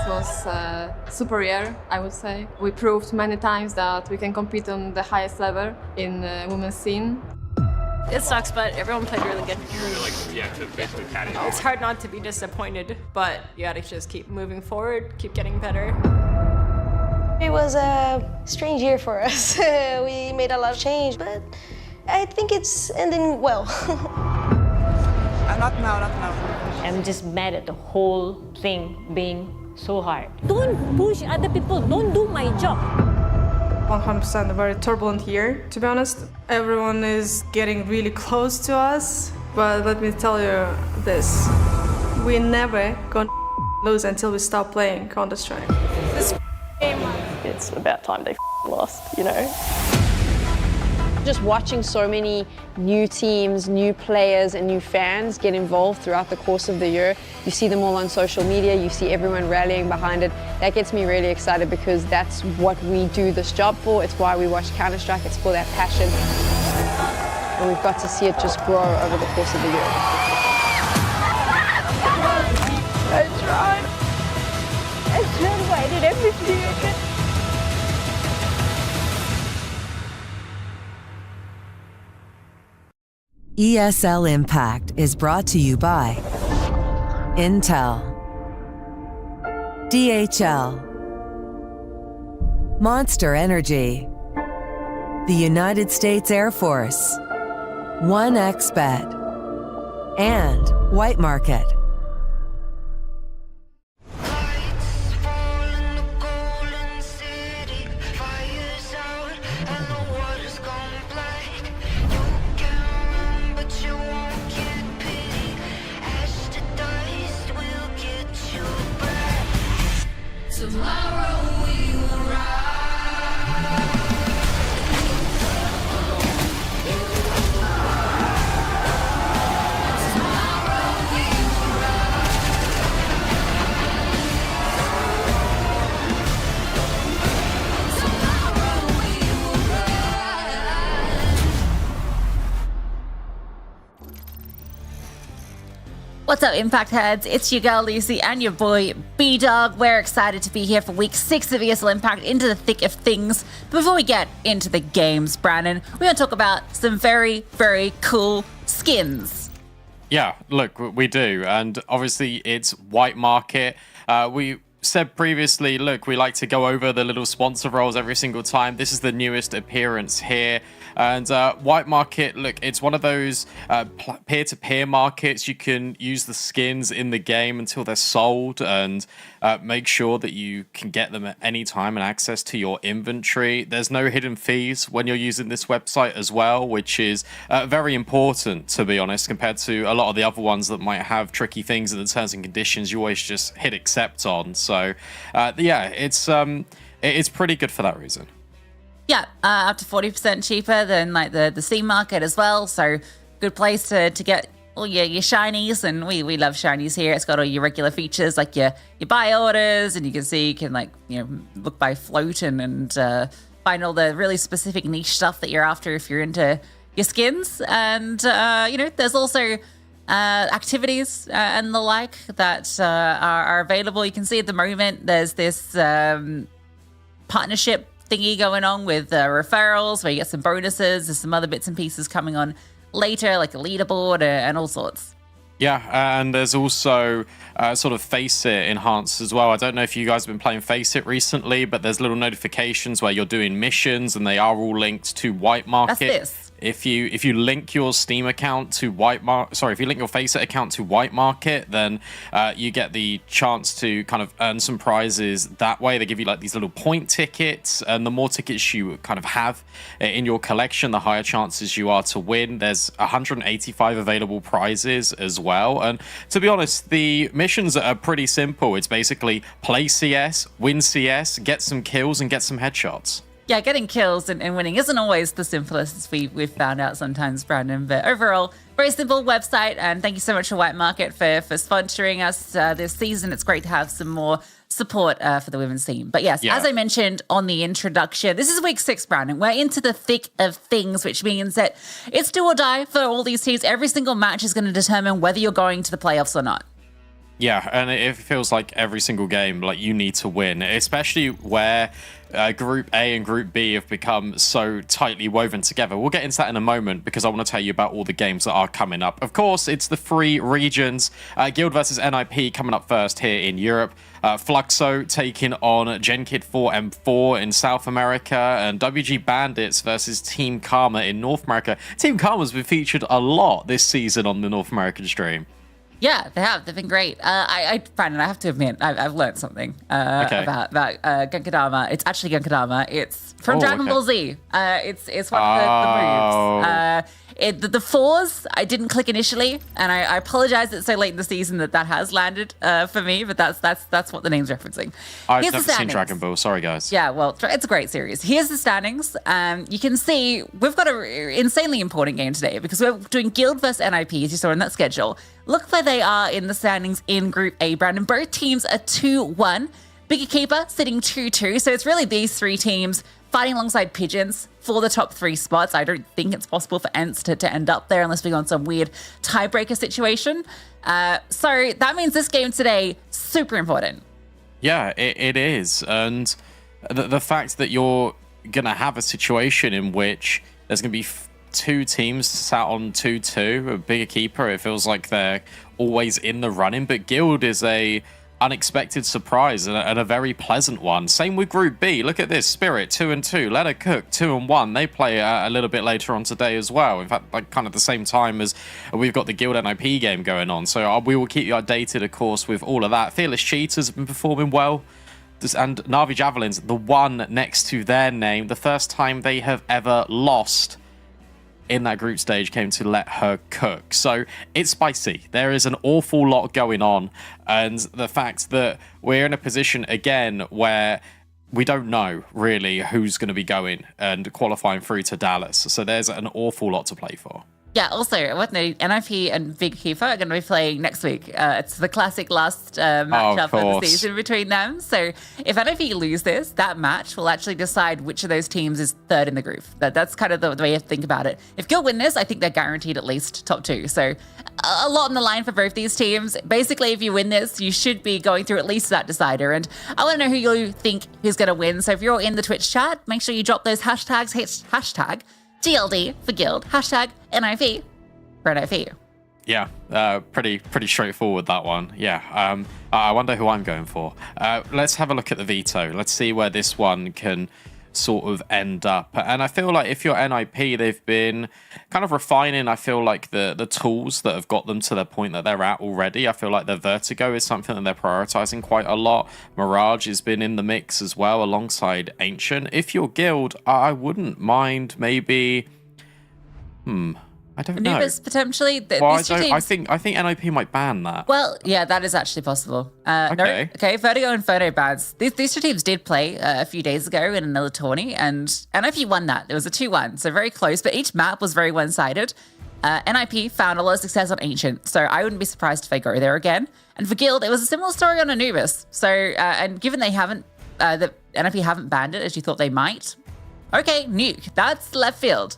was superior, I would say. We proved many times that we can compete on the highest level in women's scene. It sucks, but everyone played really good. To basically pat it. It's hard not to be disappointed, but you gotta just keep moving forward, keep getting better. It was a strange year for us. We made a lot of change, but I think it's ending well. Not now. I'm just mad at the whole thing being so hard. Don't push other people, don't do my job. 100% a very turbulent year, to be honest. Everyone is getting really close to us, but let me tell you this. We're never gonna lose until we stop playing Counter-Strike. This game, it's about time they lost, you know? Just watching so many new teams, new players and new fans get involved throughout the course of the year. You see them all on social media, you see everyone rallying behind it. That gets me really excited because that's what we do this job for. It's why we watch Counter-Strike, it's for that passion. And we've got to see it just grow over the course of the year. I tried, but I did everything I could. ESL Impact is brought to you by Intel, DHL, Monster Energy, the United States Air Force, 1xBet, and White Market. What's up, Impact Heads? It's your girl Lucy and your boy B-Dog. We're excited to be here for week 6 of ESL Impact, into the thick of things. But before we get into the games, Brandon, we're going to talk about some very, very cool skins. Yeah, look, we do. And obviously it's White Market. We said previously, look, we like to go over the little sponsor roles every single time. This is the newest appearance here. And White Market, look, it's one of those peer-to-peer markets. You can use the skins in the game until they're sold, and make sure that you can get them at any time and access to your inventory. There's no hidden fees when you're using this website as well, which is very important, to be honest, compared to a lot of the other ones that might have tricky things in the terms and conditions you always just hit accept on. So yeah, it's pretty good for that reason. Yeah, up to 40% cheaper than like the Steam market as well. So good place to get all your shinies, and we love shinies here. It's got all your regular features like your buy orders, and you can like, you know, look by float and find all the really specific niche stuff that you're after if you're into your skins. And you know, there's also activities and the like that are available. You can see at the moment there's this partnership thingy going on with referrals where you get some bonuses. There's some other bits and pieces coming on later, like a leaderboard and all sorts. Yeah, and there's also sort of Face It enhanced as well. I don't know if you guys have been playing Face It recently, but there's little notifications where you're doing missions, and they are all linked to White Market. That's this. If you link your Steam account to if you link your Face It account to White Market, then you get the chance to kind of earn some prizes that way. They give you like these little point tickets, and the more tickets you kind of have in your collection, the higher chances you are to win. There's 185 available prizes as well, and to be honest, the missions are pretty simple. It's basically play CS, win CS, get some kills, and get some headshots. Yeah, getting kills and winning isn't always the simplest, as we've found out sometimes, Brandon. But overall, very simple website. And thank you so much to White Market for sponsoring us this season. It's great to have some more support for the women's team. But yes, as I mentioned on the introduction, this is week 6, Brandon. We're into the thick of things, which means that it's do or die for all these teams. Every single match is going to determine whether you're going to the playoffs or not. Yeah, and it feels like every single game, like you need to win, especially where Group A and Group B have become so tightly woven together. We'll get into that in a moment because I want to tell you about all the games that are coming up. Of course, it's the 3 regions. Guild versus NIP coming up first here in Europe. Fluxo taking on GenKid 4M4 in South America, and WG Bandits versus Team Karma in North America. Team Karma's been featured a lot this season on the North American stream. Yeah, they have. They've been great. Brandon, I have to admit, I've learned something about Genkidama. It's actually Genkidama. It's from Dragon Ball Z. It's one of the moves. The 4s, I didn't click initially, and I apologize it's so late in the season that has landed for me, but that's what the name's referencing. I've never seen Dragon Ball. Sorry, guys. Yeah, well, it's a great series. Here's the standings. You can see we've got an insanely important game today because we're doing Guild versus NIP, as you saw in that schedule. Look where they are in the standings in Group A, Brandon. Both teams are 2-1. Bigger Keeper sitting 2-2. So it's really these 3 teams fighting alongside Pigeons for the top 3 spots. I don't think it's possible for Ents to end up there unless we go on some weird tiebreaker situation. So that means this game today, super important. Yeah, it is. And the fact that you're going to have a situation in which there's going to be 2 teams sat on 2-2, a Bigger Keeper, it feels like they're always in the running, but Guild is a unexpected surprise and a very pleasant one. Same with Group B. Look at this. Spirit 2-2, Let Her Cook 2-1. They play a little bit later on today as well. In fact, like kind of the same time as we've got the Guild NIP game going on. So we will keep you updated, of course, with all of that. Fearless Cheaters have been performing well. And Navi Javelins, the one next to their name, the first time they have ever lost in that group stage came to Let Her Cook. So it's spicy. There is an awful lot going on. And the fact that we're in a position again where we don't know really who's going to be going and qualifying through to Dallas. So there's an awful lot to play for. Yeah, also, NIP and Big Keeper are going to be playing next week. It's the classic last matchup of the season between them. So if NIP lose this, that match will actually decide which of those teams is third in the group. That's kind of the way you have to think about it. If Guild win this, I think they're guaranteed at least top 2. So a lot on the line for both these teams. Basically, if you win this, you should be going through at least that decider. And I want to know who you think is going to win. So if you're in the Twitch chat, make sure you drop those hashtags. Hashtag GLD for Guild, hashtag NIP for NIP. Yeah, pretty straightforward, that one. Yeah, I wonder who I'm going for. Let's have a look at the veto. Let's see where this one can sort of end up. And I feel like if you're NIP, they've been kind of refining, I feel like, the tools that have got them to the point that they're at already. I feel like the Vertigo is something that they're prioritizing quite a lot. Mirage has been in the mix as well alongside Ancient. If you're Guild, I wouldn't mind maybe... I don't know. Anubis potentially. I think NIP might ban that. Well, yeah, that is actually possible. Okay, Vertigo and Photo bans. These 2 teams did play a few days ago in another tourney, and NIP won that. It was a 2-1, so very close, but each map was very one-sided. NIP found a lot of success on Ancient, so I wouldn't be surprised if they go there again. And for Guild, it was a similar story on Anubis. So, and given they haven't, the NIP haven't banned it as you thought they might, okay, Nuke, that's left field.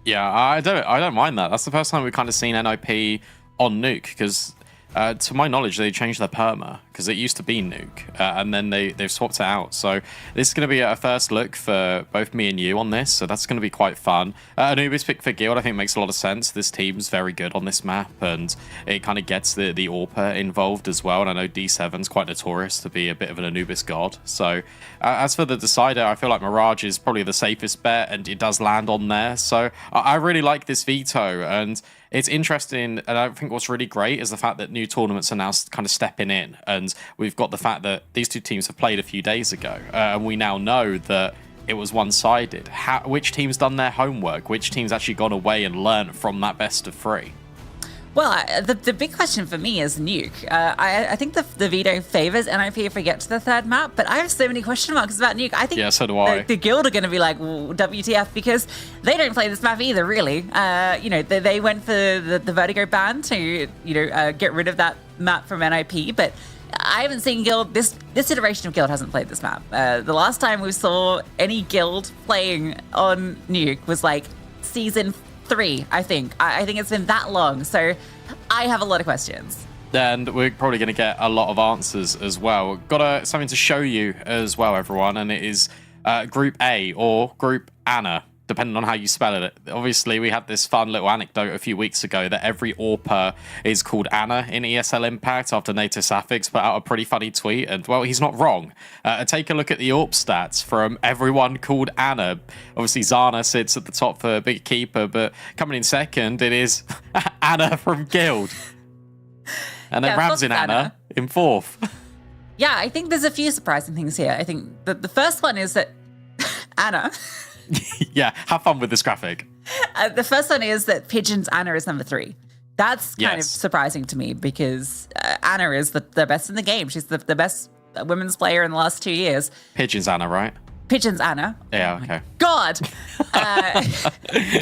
Yeah, I don't mind that. That's the first time we've kind of seen NIP on Nuke, because to my knowledge, they changed their perma, because it used to be Nuke, and then they've swapped it out. So this is going to be a first look for both me and you on this, so that's going to be quite fun. Anubis pick for Guild, I think, makes a lot of sense. This team's very good on this map, and it kind of gets the AWPer involved as well, and I know D7's quite notorious to be a bit of an Anubis god. So as for the decider, I feel like Mirage is probably the safest bet, and it does land on there. So I really like this veto, and it's interesting, and I think what's really great is the fact that new tournaments are now kind of stepping in, and we've got the fact that these 2 teams have played a few days ago, and we now know that it was one-sided. Which team's done their homework? Which team's actually gone away and learned from that best of 3? Well, the big question for me is Nuke. I think the veto favors NIP if we get to the 3rd map, but I have so many question marks about Nuke. I think yeah, so do I. The Guild are going to be like, well, WTF, because they don't play this map either, really. They went for the Vertigo ban to, get rid of that map from NIP, but I haven't seen Guild, this iteration of Guild hasn't played this map. The last time we saw any Guild playing on Nuke was like Season 3, I think. I think it's been that long, so I have a lot of questions. And we're probably going to get a lot of answers as well. Got something to show you as well, everyone, and it is Group A or Group Anna, depending on how you spell it. Obviously, we had this fun little anecdote a few weeks ago that every AWPer is called Anna in ESL Impact after Nato Safix put out a pretty funny tweet, and, well, he's not wrong. Take a look at the AWP stats from everyone called Anna. Obviously, Zana sits at the top for Big Keeper, but coming in second, it is Anna from Guild. And then Ramsin Anna in fourth. Yeah, I think there's a few surprising things here. I think the first one is that Anna. Yeah, have fun with this graphic. The first one is that Pigeon's Anna is number 3. That's kind of surprising to me because Anna is the best in the game. She's the best women's player in the last 2 years. Pigeon's Anna, right? Pigeon's Anna. Yeah, okay. God!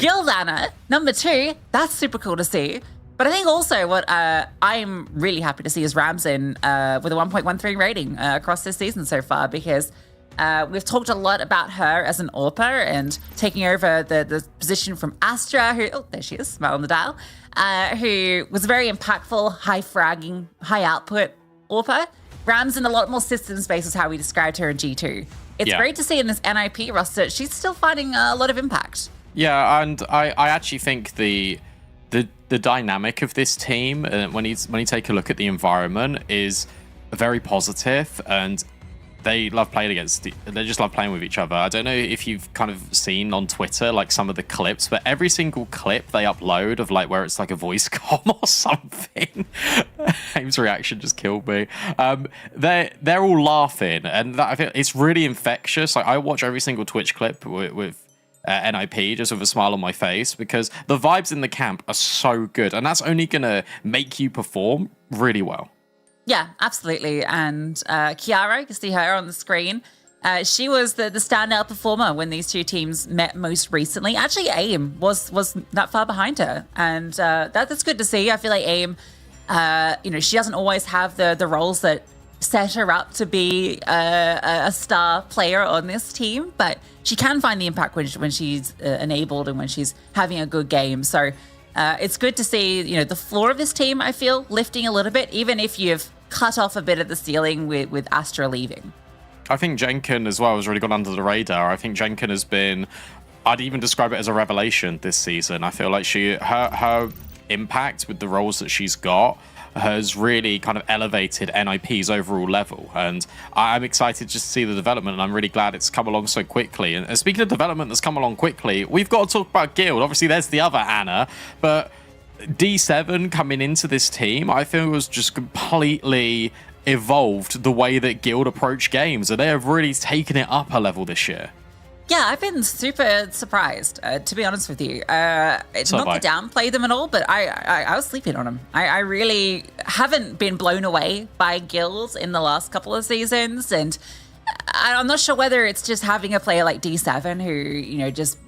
Guild Anna, number 2. That's super cool to see. But I think also what I'm really happy to see is Ramsin with a 1.13 rating across this season so far, because we've talked a lot about her as an AWPer and taking over the position from Astra, who, oh, there she is, smile on the dial, who was a very impactful, high fragging, high output AWPer. Ramsin a lot more systems based is how we described her in G2. It's great to see in this NIP roster, she's still finding a lot of impact. Yeah, and I actually think the dynamic of this team, when you take a look at the environment, is very positive, and they love playing they just love playing with each other. I don't know if you've kind of seen on Twitter like some of the clips, but every single clip they upload of like where it's like a voice comm or something, Aim's reaction just killed me. They're all laughing, and I feel it's really infectious. Like, I watch every single Twitch clip with NIP just with a smile on my face, because the vibes in the camp are so good, and that's only gonna make you perform really well. Yeah, absolutely. And Kiara, you can see her on the screen. She was the standout performer when these two teams met most recently. Actually, AIM was not far behind her, and that's good to see. I feel like AIM, she doesn't always have the roles that set her up to be a star player on this team, but she can find the impact when she's enabled and when she's having a good game. So it's good to see, the floor of this team, I feel, lifting a little bit, even if you've cut off a bit of the ceiling with Astra leaving. I think Jenkin as well has really gone under the radar. I think Jenkin has been, I'd even describe it as a revelation this season. I feel like her impact with the roles that she's got has really kind of elevated NIP's overall level, and I'm excited just to see the development, and I'm really glad it's come along so quickly. And speaking of development that's come along quickly, we've got to talk about Guild. Obviously there's the other Anna, but D7 coming into this team, I feel, was just completely evolved the way that Guild approach games, and they have really taken it up a level this year. Yeah, I've been super surprised, to be honest with you. Not to downplay them at all, but I was sleeping on them. I really haven't been blown away by Guild in the last couple of seasons, and I'm not sure whether it's just having a player like D7 who, just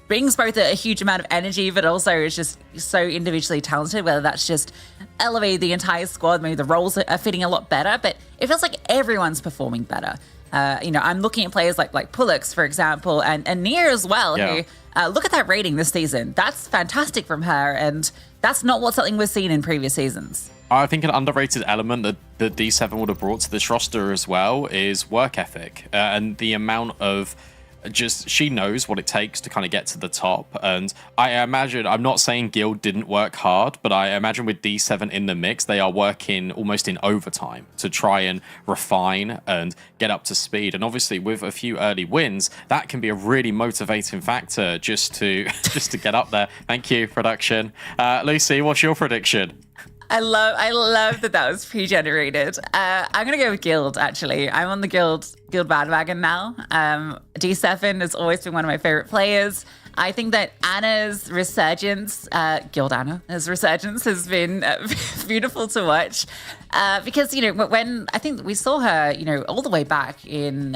brings both a huge amount of energy, but also is just so individually talented, whether that's just elevated the entire squad, maybe the roles are fitting a lot better, but it feels like everyone's performing better. I'm looking at players like Pullux, for example, and Nia as well, who, look at that rating this season. That's fantastic from her, and that's not something we've seen in previous seasons. I think an underrated element that D7 would have brought to this roster as well is work ethic, and the amount of she knows what it takes to kind of get to the top. And I imagine, I'm not saying Guild didn't work hard, but I imagine with D7 in the mix, they are working almost in overtime to try and refine and get up to speed. And obviously with a few early wins, that can be a really motivating factor just to get up there. Thank you, production. Lucy, what's your prediction? I love that was pre-generated. I'm gonna go with Guild, actually. I'm on the Guild bandwagon now. D7 has always been one of my favorite players. I think that Anna's resurgence, Guild Anna's resurgence, has been beautiful to watch. Because, when I think we saw her, all the way back in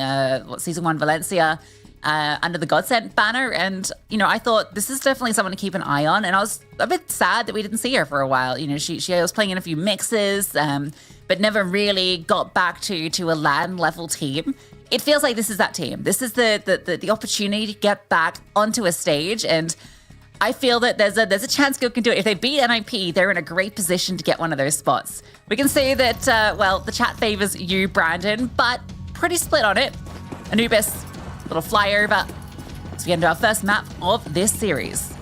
season 1 Valencia, under the Godsent banner, and I thought this is definitely someone to keep an eye on, and I was a bit sad that we didn't see her for a while. She was playing in a few mixes, but never really got back to a LAN level team. It feels like this is that team. This is the opportunity to get back onto a stage, and I feel that there's a chance Guild can do it. If they beat NIP, they're in a great position to get one of those spots. We can see that, well, the chat favors you, Brandon, but pretty split on it. Anubis, little flyover. So we get into our first map of this series.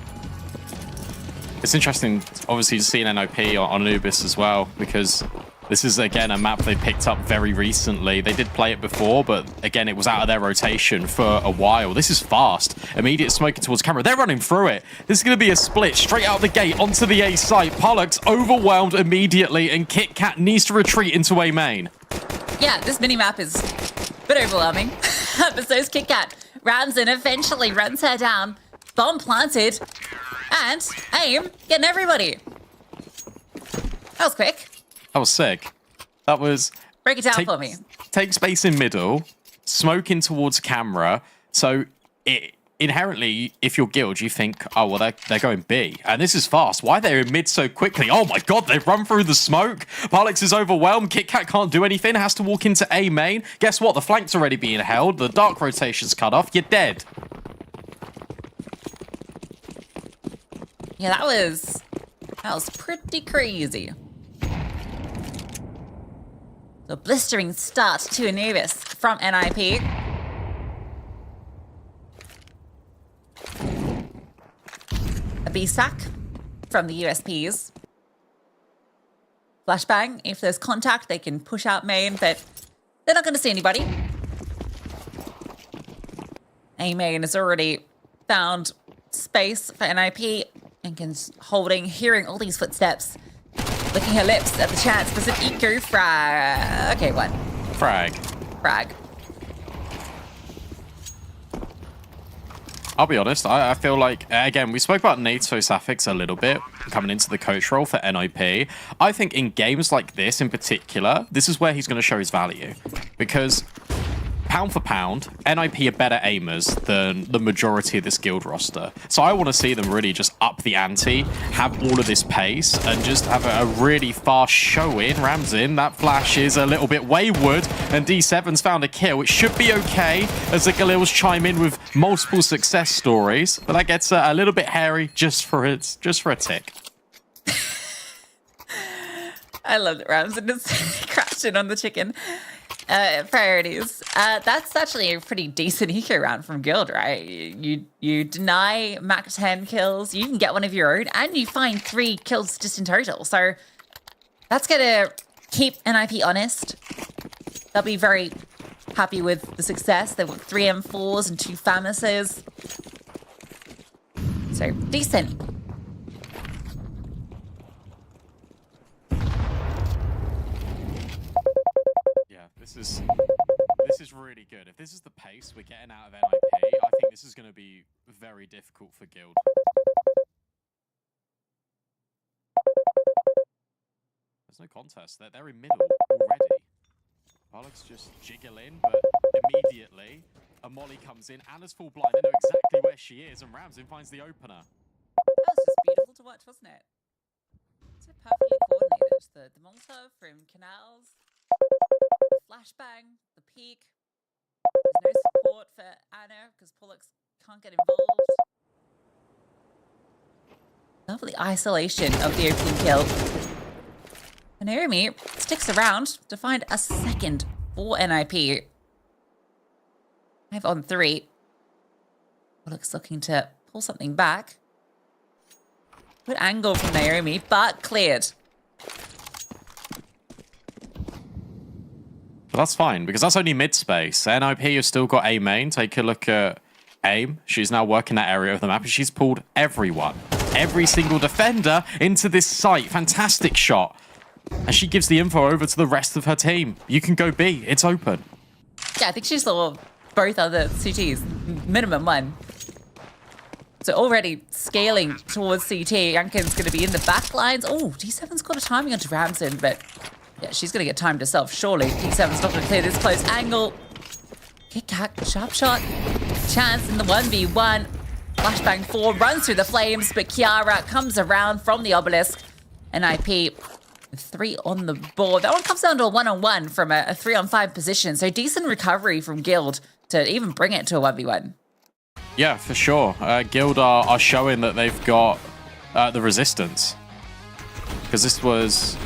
It's interesting, obviously, to see an NOP on Anubis as well, because this is, again, a map they picked up very recently. They did play it before, but, again, it was out of their rotation for a while. This is fast. Immediate smoking towards camera. They're running through it. This is going to be a split straight out the gate onto the A site. Pollux overwhelmed immediately, and Kit Kat needs to retreat into A main. Yeah, this mini-map is a bit overwhelming, but so is Kit Kat. Ramsden eventually runs her down. Bomb planted. And AIM getting everybody. That was quick. That was sick. That was... Break it down for me. Take space in middle, smoke in towards camera. So inherently, if you're Guild, you think, oh, well, they're going B. And this is fast. Why are they in mid so quickly? Oh my god, they've run through the smoke. Pollux is overwhelmed. Kit Kat can't do anything. Has to walk into A main. Guess what? The flank's already being held. The dark rotation's cut off. You're dead. Yeah, that was pretty crazy. So blistering start to Anubis from NIP. A B sack from the USPs. Flashbang, if there's contact, they can push out main, but they're not going to see anybody. A main has already found space for NIP. Enkin's holding, hearing all these footsteps. Licking her lips at the chance for some eco frag. Okay, what? Frag. I'll be honest, I feel like, again, we spoke about NATO Safix a little bit coming into the coach role for NIP. I think in games like this in particular, this is where he's going to show his value. Because pound for pound, NIP are better aimers than the majority of this Guild roster. So I want to see them really just up the ante, have all of this pace, and just have a really fast show in. Ramsden, that flash is a little bit wayward, and D7's found a kill, which should be okay as the Galils chime in with multiple success stories. But that gets a little bit hairy just for a tick. I love that Ramsden is crashing on the chicken. Priorities. That's actually a pretty decent eco round from Guild, right? You deny max 10 kills, you can get one of your own, and you find 3 kills just in total. So that's gonna keep NIP honest. They'll be very happy with the success. They've got 3 M4s and 2 Famuses. So decent. This is really good. If this is the pace we're getting out of NIP, I think this is going to be very difficult for Guild. There's no contest. They're in middle already. Pollux just jiggle in, but immediately a molly comes in. Anna's full blind. They know exactly where she is, and Ramsden finds the opener. That was just beautiful to watch, wasn't it? So perfectly coordinated. The Molotov from Canals. Flashbang, the peak. There's no support for Anna because Pollux can't get involved. Lovely isolation of the opening kill. And Naomi sticks around to find a second for NIP. 5 on 3. Pollux looking to pull something back. Good angle from Naomi, but cleared. But that's fine, because that's only mid-space. NIP have still got A main. Take a look at AIM. She's now working that area of the map, and she's pulled everyone. Every single defender into this site. Fantastic shot. And she gives the info over to the rest of her team. You can go B. It's open. Yeah, I think she saw both other CTs. Minimum 1. So already scaling towards CT. Yankin's going to be in the back lines. Oh, D7's got a timing onto Ramsden, but... yeah, she's going to get timed herself, surely. D7's not going to clear this close angle. Kit Kat, sharp shot. Chance in the 1v1. Flashbang 4 runs through the flames, but Kiara comes around from the obelisk. NIP, 3 on the board. That one comes down to a 1-on-1 from a 3-on-5 position. So decent recovery from Guild to even bring it to a 1v1. Yeah, for sure. Guild are showing that they've got the resistance. Because this was,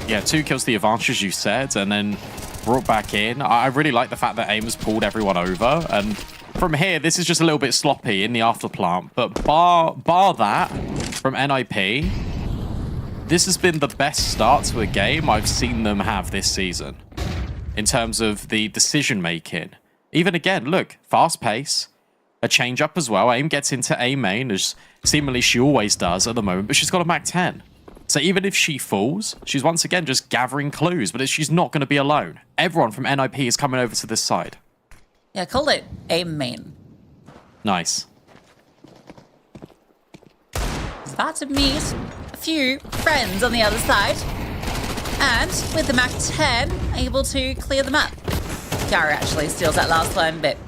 yeah, 2 kills to the advantage, as you said, and then brought back in. I really like the fact that AIM has pulled everyone over. And from here, this is just a little bit sloppy in the afterplant. But bar that from NIP, this has been the best start to a game I've seen them have this season. In terms of the decision-making. Even again, look, fast pace. A change up as well. AIM gets into A main, as seemingly she always does at the moment, but she's got a Mac 10. So even if she falls, she's once again just gathering clues, but she's not going to be alone. Everyone from NIP is coming over to this side. Yeah, call it AIM main. Nice. He's about to meet a few friends on the other side. And with the Mac 10, able to clear them up. Gara actually steals that last one, but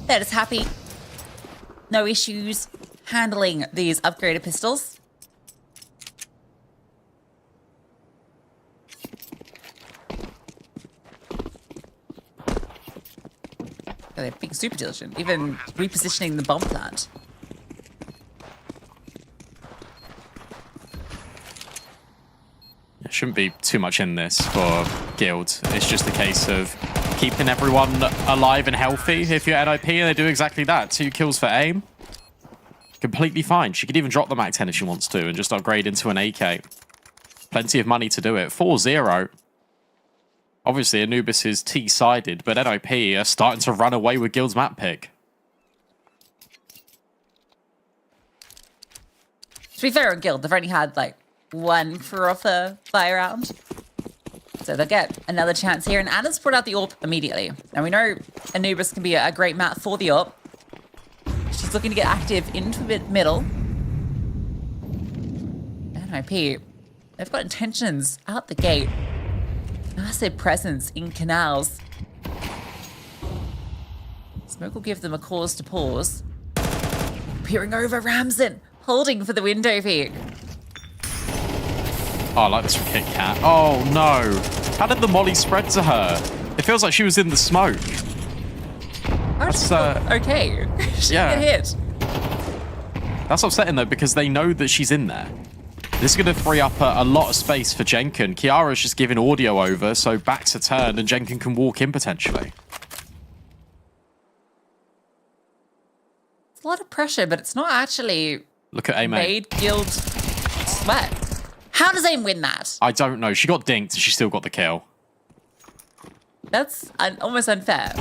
they're just happy. No issues handling these upgraded pistols. They're being super diligent, even repositioning the bomb plant. There shouldn't be too much in this for Guild. It's just a case of keeping everyone alive and healthy. If you're NIP, and they do exactly that. 2 kills for AIM. Completely fine. She could even drop the Mac 10 if she wants to and just upgrade into an AK. Plenty of money to do it. 4-0. Obviously, Anubis is T-sided, but NIP are starting to run away with Guild's map pick. To be fair on Guild, they've only had like 1 proper fire round. So they'll get another chance here. And Anna's brought out the AWP immediately. Now we know Anubis can be a great map for the AWP. She's looking to get active into the middle. NIP, they've got intentions out the gate. Massive presence in canals. Smoke will give them a cause to pause. Peering over Ramson, holding for the window peek. Oh, I like this from Kit Kat. Oh, no. How did the molly spread to her? It feels like she was in the smoke. That's okay. She yeah. get hit. That's upsetting, though, because they know that she's in there. This is going to free up a lot of space for Jenkin. Kiara's just giving audio over, so backs are turned, and Jenkin can walk in potentially. It's a lot of pressure, but it's not actually Look at AIM. made Guild sweat. How does AIM win that? I don't know. She got dinked, and she still got the kill. That's almost unfair.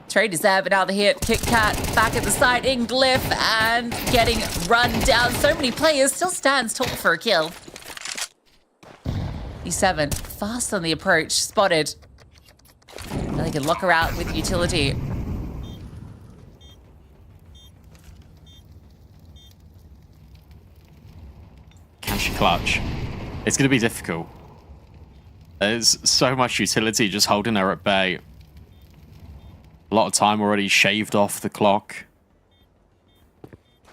Trade is there, but now the hit. Kit Kat back at the side in Glyph and getting run down. So many players, still stands tall for a kill. E7 fast on the approach, spotted. Now they can lock her out with utility. Can she clutch? It's going to be difficult. There's so much utility just holding her at bay. A lot of time already shaved off the clock.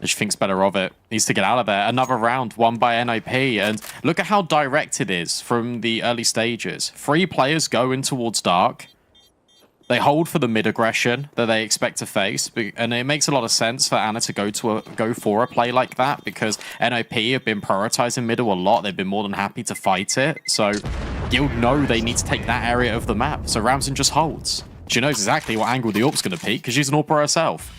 And she thinks better of it. Needs to get out of there. Another round won by NIP. And look at how direct it is from the early stages. 3 players go in towards dark. They hold for the mid aggression that they expect to face. And it makes a lot of sense for Anna to go for a play like that, because NIP have been prioritizing middle a lot. They've been more than happy to fight it. So Guild know they need to take that area of the map. So Ramson just holds. She knows exactly what angle the AWP's going to peek, because she's an AWPer herself.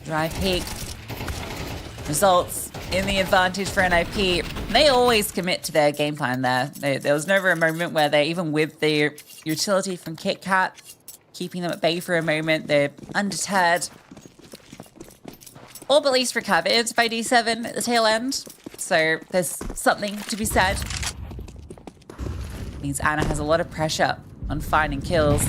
Drive peak. Results in the advantage for NIP. They always commit to their game plan there. There was never a moment where they, even with the utility from Kit Kat, keeping them at bay for a moment, they're undeterred. All but least recovered by D7 at the tail end. So there's something to be said. Means Anna has a lot of pressure on finding kills.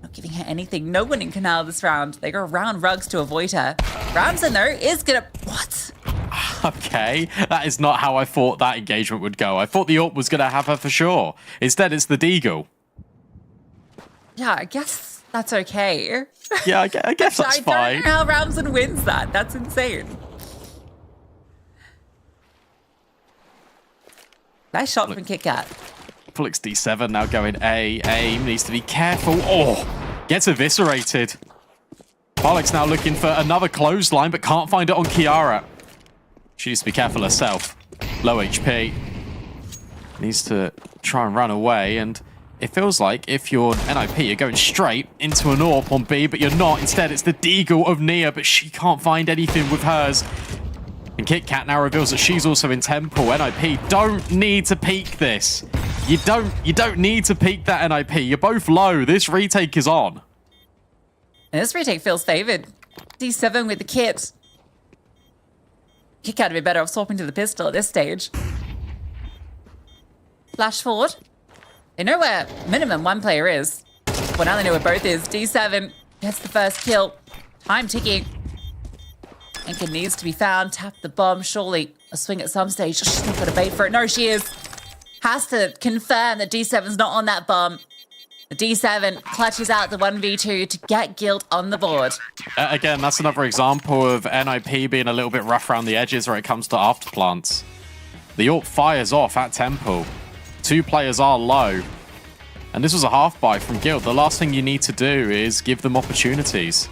Not giving her anything. No one in Canal this round. They go around Rugs to avoid her. Ramson, though, is gonna... What? Okay, that is not how I thought that engagement would go. I thought the AWP was going to have her for sure. Instead, it's the Deagle. Yeah, I guess that's okay. Yeah, I guess that's fine. I don't know how Ramson wins that. That's insane. Nice shot from Kit Kat. Pullix D7 now going A. Aim needs to be careful. Oh, gets eviscerated. Pullix now looking for another clothesline, but can't find it on Kiara. She needs to be careful herself. Low HP. Needs to try and run away, and it feels like if you're NIP, you're going straight into an AWP on B, but you're not. Instead, it's the Deagle of Nia, but she can't find anything with hers. And Kit Kat now reveals that she's also in Temple. NIP don't need to peek this. You don't need to peek that, NIP. You're both low. This retake is on. And this retake feels favored. D7 with the kit. Kit Kat would be better off swapping to the pistol at this stage. Flash forward. They know where minimum one player is. Well, now they know where both is. D7 gets the first kill. Time ticking. Inca needs to be found. Tap the bomb. Surely a swing at some stage. She's going to put a bait for it. No, she is. Has to confirm that D7's not on that bomb. The D7 clutches out the 1v2 to get Guild on the board. Again, that's another example of NIP being a little bit rough around the edges where it comes to afterplants. The AWP fires off at Temple. 2 players are low. And this was a half buy from Guild. The last thing you need to do is give them opportunities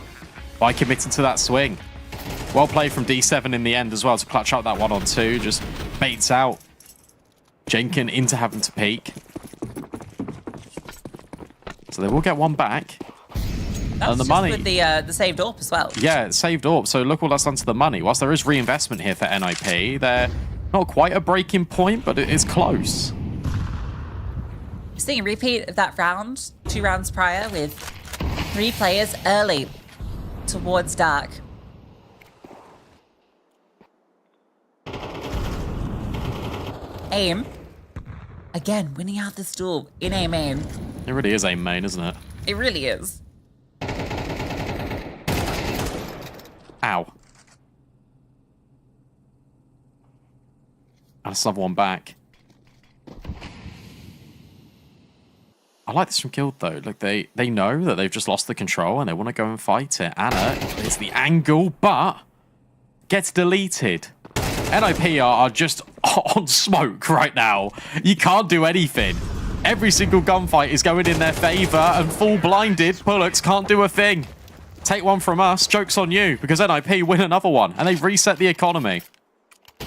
by committing to that swing. Well played from D7 in the end as well to clutch up that 1-on-2. Just baits out Jenkin into having to peek. So they will get one back. That's and the just money with the saved AWP as well. Yeah, saved AWP. So look what that's done to the money. Whilst there is reinvestment here for NIP, they're not quite a breaking point, but it is close. Seeing a repeat of that round, 2 rounds prior, with 3 players early towards dark. Aim. Again, winning out this duel in A main. It really is aim main, isn't it? It really is. Ow. And another one back. I like this from Guild though. Like they know that they've just lost the control and they want to go and fight it. Anna is the angle, but gets deleted. NIP are just on smoke right now. You can't do anything. Every single gunfight is going in their favor, and full blinded, Pullix can't do a thing. Take one from us, joke's on you, because NIP win another one, and they've reset the economy.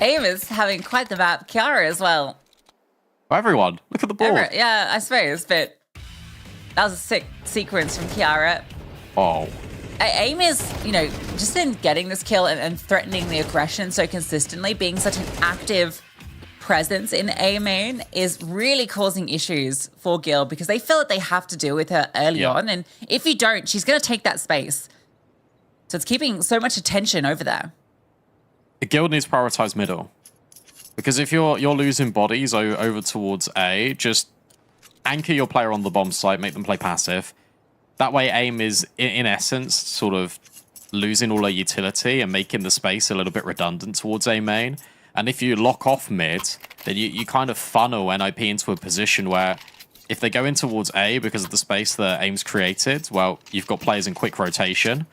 Aim is having quite the map. Kiara as well. Everyone, look at the board. Yeah, I suppose, but that was a sick sequence from Kiara. Oh. Aim is, you know, just in getting this kill and threatening the aggression so consistently, being such an active presence in A main is really causing issues for Gil because they feel that they have to deal with her early on. And if you don't, she's going to take that space. So it's keeping so much attention over there. The Guild needs to prioritize middle. Because if you're losing bodies over towards A, just anchor your player on the bomb site, make them play passive. That way aim is, in essence, sort of losing all their utility and making the space a little bit redundant towards A main. And if you lock off mid, then you kind of funnel NIP into a position where if they go in towards A because of the space that AIM's created, well, you've got players in quick rotation.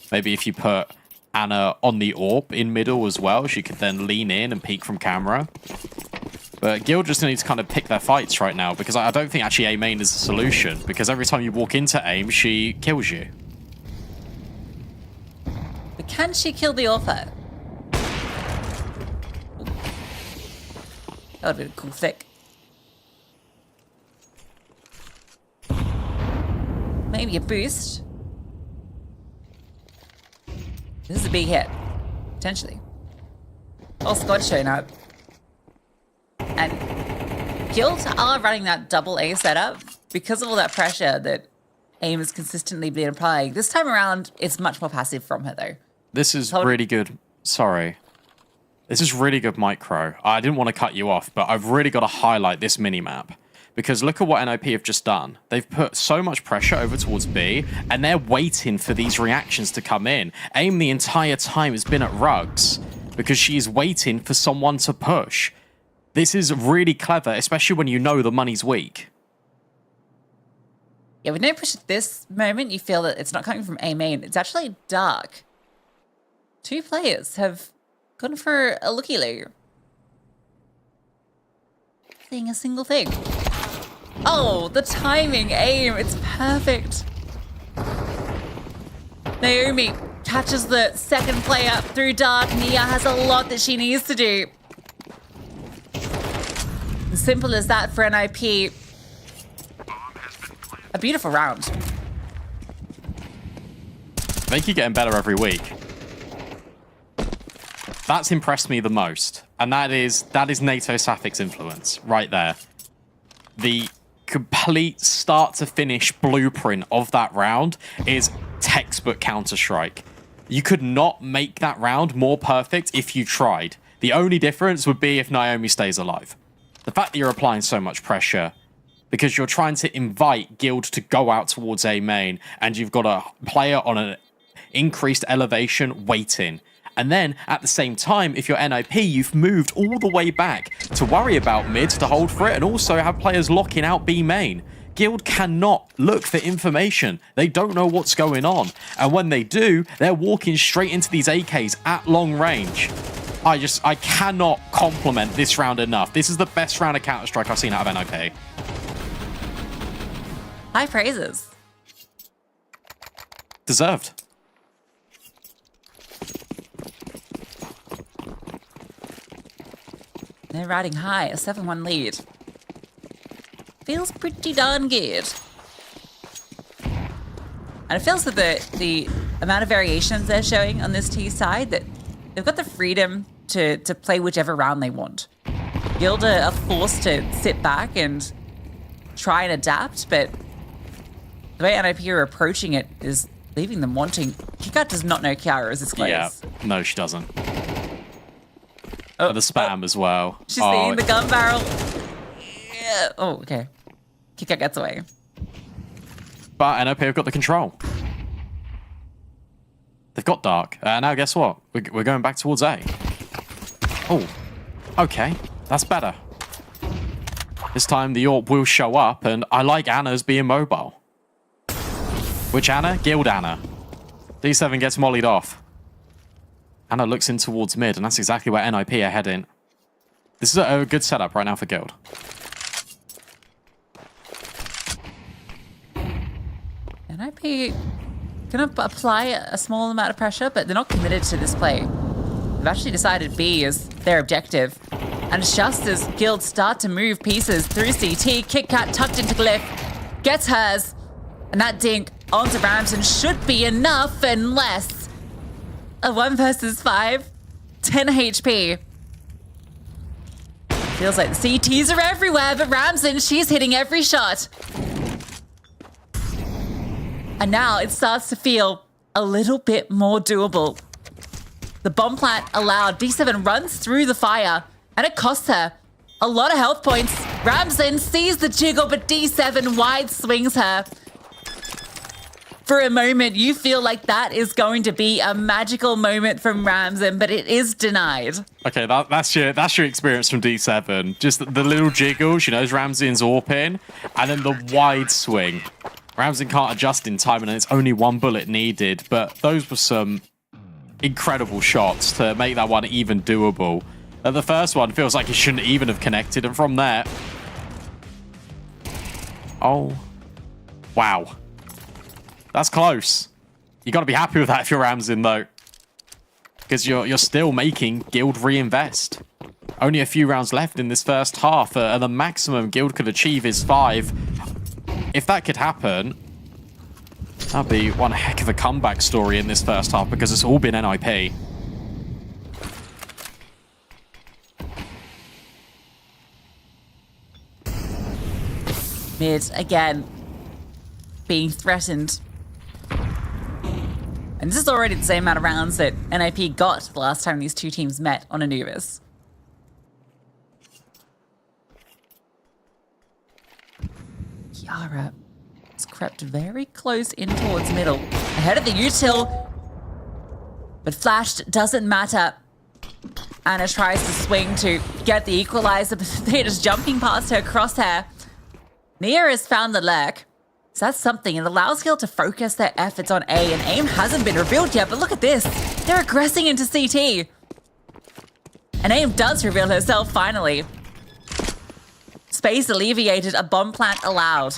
Maybe if you put Anna on the AWP in middle as well, she could then lean in and peek from camera. But Guild just needs to kind of pick their fights right now because I don't think actually A main is the solution because every time you walk into AIM, she kills you. But can she kill the author? That would be a cool thick. Maybe a boost. This is a big hit. Potentially. All squad showing up. And Guild are running that double A setup because of all that pressure that AIM has consistently been applying. This time around, it's much more passive from her, though. This is really good. Sorry. This is really good micro. I didn't want to cut you off, but I've really got to highlight this minimap. Because look at what NIP have just done. They've put so much pressure over towards B, and they're waiting for these reactions to come in. AIM the entire time has been at rugs, because she is waiting for someone to push. This is really clever, especially when you know the money's weak. Yeah, with no push at this moment, you feel that it's not coming from A main. It's actually dark. 2 players have gone for a looky-loo. Seeing a single thing. Oh, the timing, aim, it's perfect. Naomi catches the second play up through dark. Nia has a lot that she needs to do. As simple as that for NIP. A beautiful round. They keep getting better every week. That's impressed me the most. And that is NATO Sapphics influence right there. The complete start to finish blueprint of that round is textbook Counter-Strike. You could not make that round more perfect if you tried. The only difference would be if Naomi stays alive. The fact that you're applying so much pressure because you're trying to invite Guild to go out towards A main and you've got a player on an increased elevation waiting. And then at the same time, if you're NIP, you've moved all the way back to worry about mid to hold for it and also have players locking out B main. Guild cannot look for information. They don't know what's going on. And when they do, they're walking straight into these AKs at long range. I cannot compliment this round enough. This is the best round of Counter-Strike I've seen out of NIP. High praises. Deserved. They're riding high, a 7-1 lead. Feels pretty darn good. And it feels that the amount of variations they're showing on this T side, that they've got the freedom to play whichever round they want. Guild are forced to sit back and try and adapt, but the way NIP are approaching it is leaving them wanting. Kikat does not know Kiara is this close. Yeah, no, she doesn't. Oh, the spam as well. She's seeing the gun barrel. Yeah. Oh, okay. Kikat gets away. But NOP have got the control. They've got Dark. Now guess what? We're going back towards A. Oh, okay. That's better. This time the AWP will show up, and I like Anna's being mobile. Which Anna? Guild Anna. D7 gets mollied off. Anna looks in towards mid, and that's exactly where NIP are heading. This is a good setup right now for Guild. NIP gonna apply a small amount of pressure, but they're not committed to this play. They've actually decided B is their objective. And just as Guild start to move pieces through CT, KitKat tucked into Glyph, gets hers, and that dink onto Ramson should be enough unless a 1 versus 5, 10 HP. Feels like the CTs are everywhere, but Ramson, she's hitting every shot. And now it starts to feel a little bit more doable. The bomb plant allowed. D7 runs through the fire, and it costs her a lot of health points. Ramson sees the jiggle, but D7 wide swings her. For a moment, you feel like that is going to be a magical moment from Ramson, but it is denied. Okay, that's your experience from D7. Just the little jiggles, you know, as Ramson's AWPing, and then the wide swing. Ramson can't adjust in time, and it's only 1 bullet needed, but those were some incredible shots to make that one even doable. The first one feels like it shouldn't even have connected, and from there... Oh. Wow. That's close. You got to be happy with that if you're Ramson, though. Because you're still making Guild reinvest. Only a few rounds left in this first half, and the maximum Guild could achieve is 5. If that could happen, that'd be one heck of a comeback story in this first half, because it's all been NIP. Mid, again, being threatened. And this is already the same amount of rounds that NIP got the last time these two teams met on Anubis. Kiara has crept very close in towards middle. Ahead of the util, but flashed doesn't matter. Anna tries to swing to get the equalizer, but they're just jumping past her crosshair. Nia has found the lurk. So that's something. It allows Guild to focus their efforts on A, and aim hasn't been revealed yet, but look at this. They're aggressing into CT. And aim does reveal herself finally. Space alleviated, a bomb plant allowed.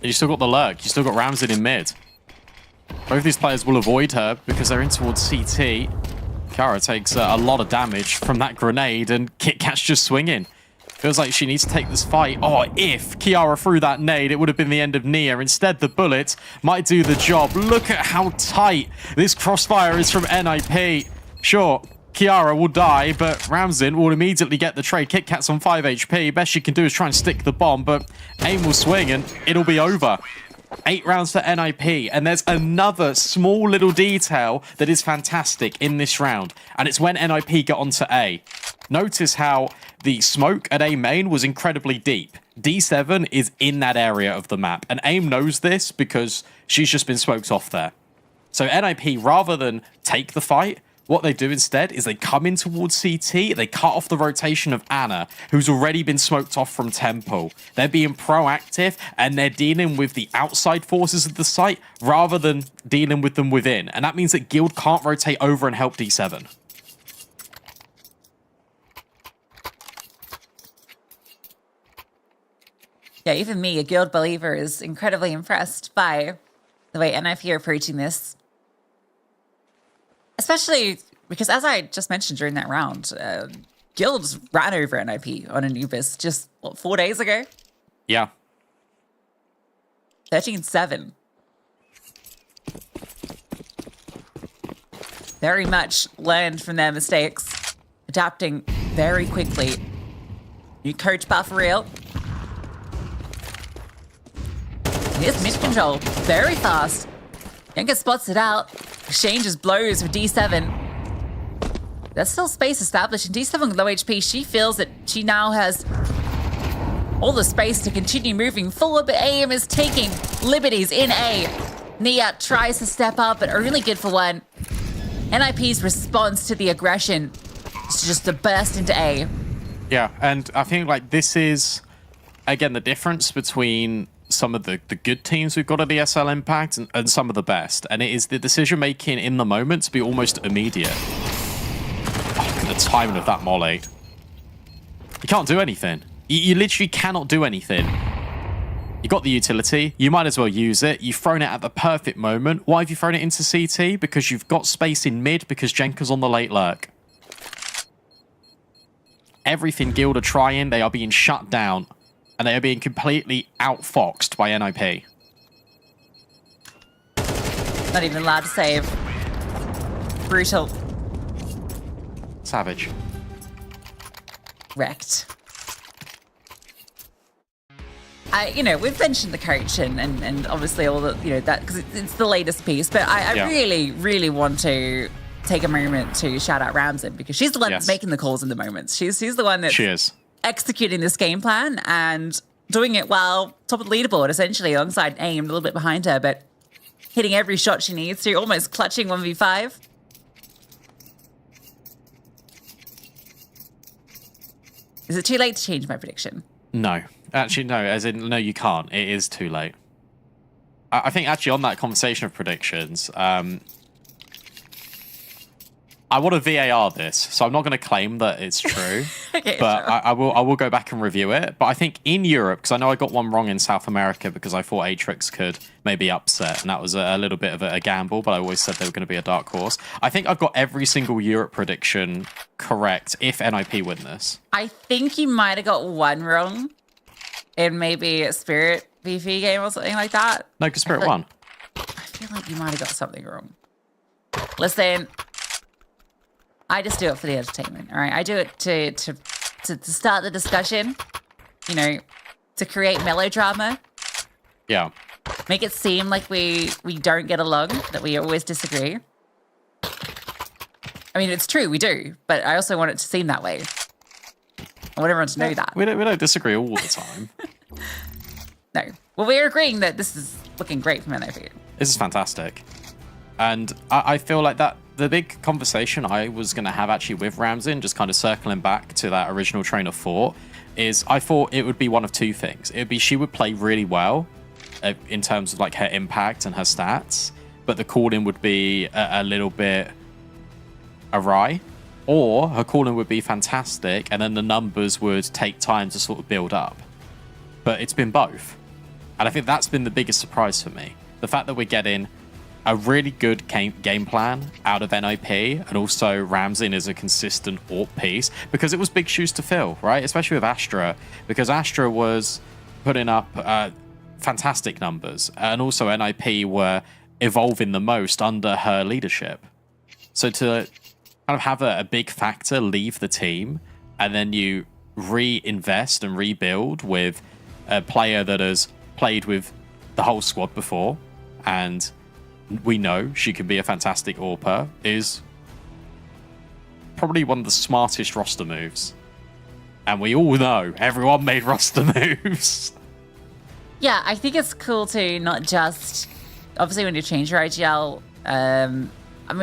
You still got the lurk. You still got Ramsden in mid. Both these players will avoid her because they're in towards CT. Kiara takes a lot of damage from that grenade, and KitKat's just swinging. Feels like she needs to take this fight. Oh, if Kiara threw that nade, it would have been the end of Nia. Instead, the bullet might do the job. Look at how tight this crossfire is from NIP. Sure, Kiara will die, but Ramsden will immediately get the trade. KitKat's on 5 HP. Best she can do is try and stick the bomb, but AIM will swing and it'll be over. 8 rounds for NIP, and there's another small little detail that is fantastic in this round, and it's when NIP got onto A. Notice how the smoke at A main was incredibly deep. D7 is in that area of the map, and AIM knows this because she's just been smoked off there. So NIP, rather than take the fight, what they do instead is they come in towards CT, they cut off the rotation of Anna, who's already been smoked off from Temple. They're being proactive, and they're dealing with the outside forces of the site rather than dealing with them within. And that means that Guild can't rotate over and help D7. Yeah, even me, a Guild believer, is incredibly impressed by the way NIP are approaching this. Especially because, as I just mentioned during that round, Guild ran over NIP on Anubis just, what, 4 days ago? Yeah. 13-7. Very much learned from their mistakes, adapting very quickly. New coach buff real. Here's mid control, very fast. Yenka spots it out, exchanges blows with D7. There's still space established, and D7 with low HP, she feels that she now has all the space to continue moving forward, but AIM is taking liberties in A. Nia tries to step up, but only good for one. NIP's response to the aggression is just to burst into A. Yeah, and I think like this is, again, the difference between some of the good teams we've got at ESL Impact and some of the best. And it is the decision making in the moment to be almost immediate. Oh, look at the timing of that molly. You can't do anything. You literally cannot do anything. You got the utility. You might as well use it. You've thrown it at the perfect moment. Why have you thrown it into CT? Because you've got space in mid because Jenka's on the late lurk. Everything Guild are trying, they are being shut down. And they are being completely outfoxed by NIP. Not even allowed to save. Brutal. Savage. Wrecked. We've mentioned the coach and obviously all the, that, because it's the latest piece, but I really, really want to take a moment to shout out Ramsden, because she's the one that's making the calls in the moments. She's the one that's executing this game plan and doing it while top of the leaderboard, essentially, alongside AIM, a little bit behind her, but hitting every shot she needs to, almost clutching 1v5. Is it too late to change my prediction? No. Actually, no. As in, no, you can't. It is too late. I think, actually, on that conversation of predictions, I want to VAR this, so I'm not going to claim that it's true, okay, but sure. I will go back and review it. But I think in Europe, because I know I got one wrong in South America because I thought Atrix could maybe upset, and that was a little bit of a gamble, but I always said they were going to be a dark horse. I think I've got every single Europe prediction correct if NIP win this. I think you might have got one wrong in maybe a Spirit VV game or something like that. No, because Spirit won. I feel like you might have got something wrong. Listen, I just do it for the entertainment, all right? I do it to start the discussion, to create melodrama. Yeah. Make it seem like we don't get along, that we always disagree. I mean, it's true, we do, but I also want it to seem that way. I want everyone to know that. We don't disagree all the time. No. Well, we're agreeing that this is looking great from NIP. This is fantastic. And I feel like that the big conversation I was going to have actually with Ramsden, just kind of circling back to that original train of thought, is I thought it would be one of two things. It would be she would play really well in terms of like her impact and her stats, but the calling would be a little bit awry. or her calling would be fantastic and then the numbers would take time to sort of build up. But it's been both. And I think that's been the biggest surprise for me. The fact that we're getting a really good game plan out of NIP, and also Ramsin is a consistent AWP piece, because it was big shoes to fill, right? Especially with Astra, because Astra was putting up fantastic numbers, and also NIP were evolving the most under her leadership. So to kind of have a big factor leave the team, and then you reinvest and rebuild with a player that has played with the whole squad before, and we know she can be a fantastic AWPer, is probably one of the smartest roster moves. And we all know everyone made roster moves. Yeah, I think it's cool to not just, obviously when you change your IGL, I mean,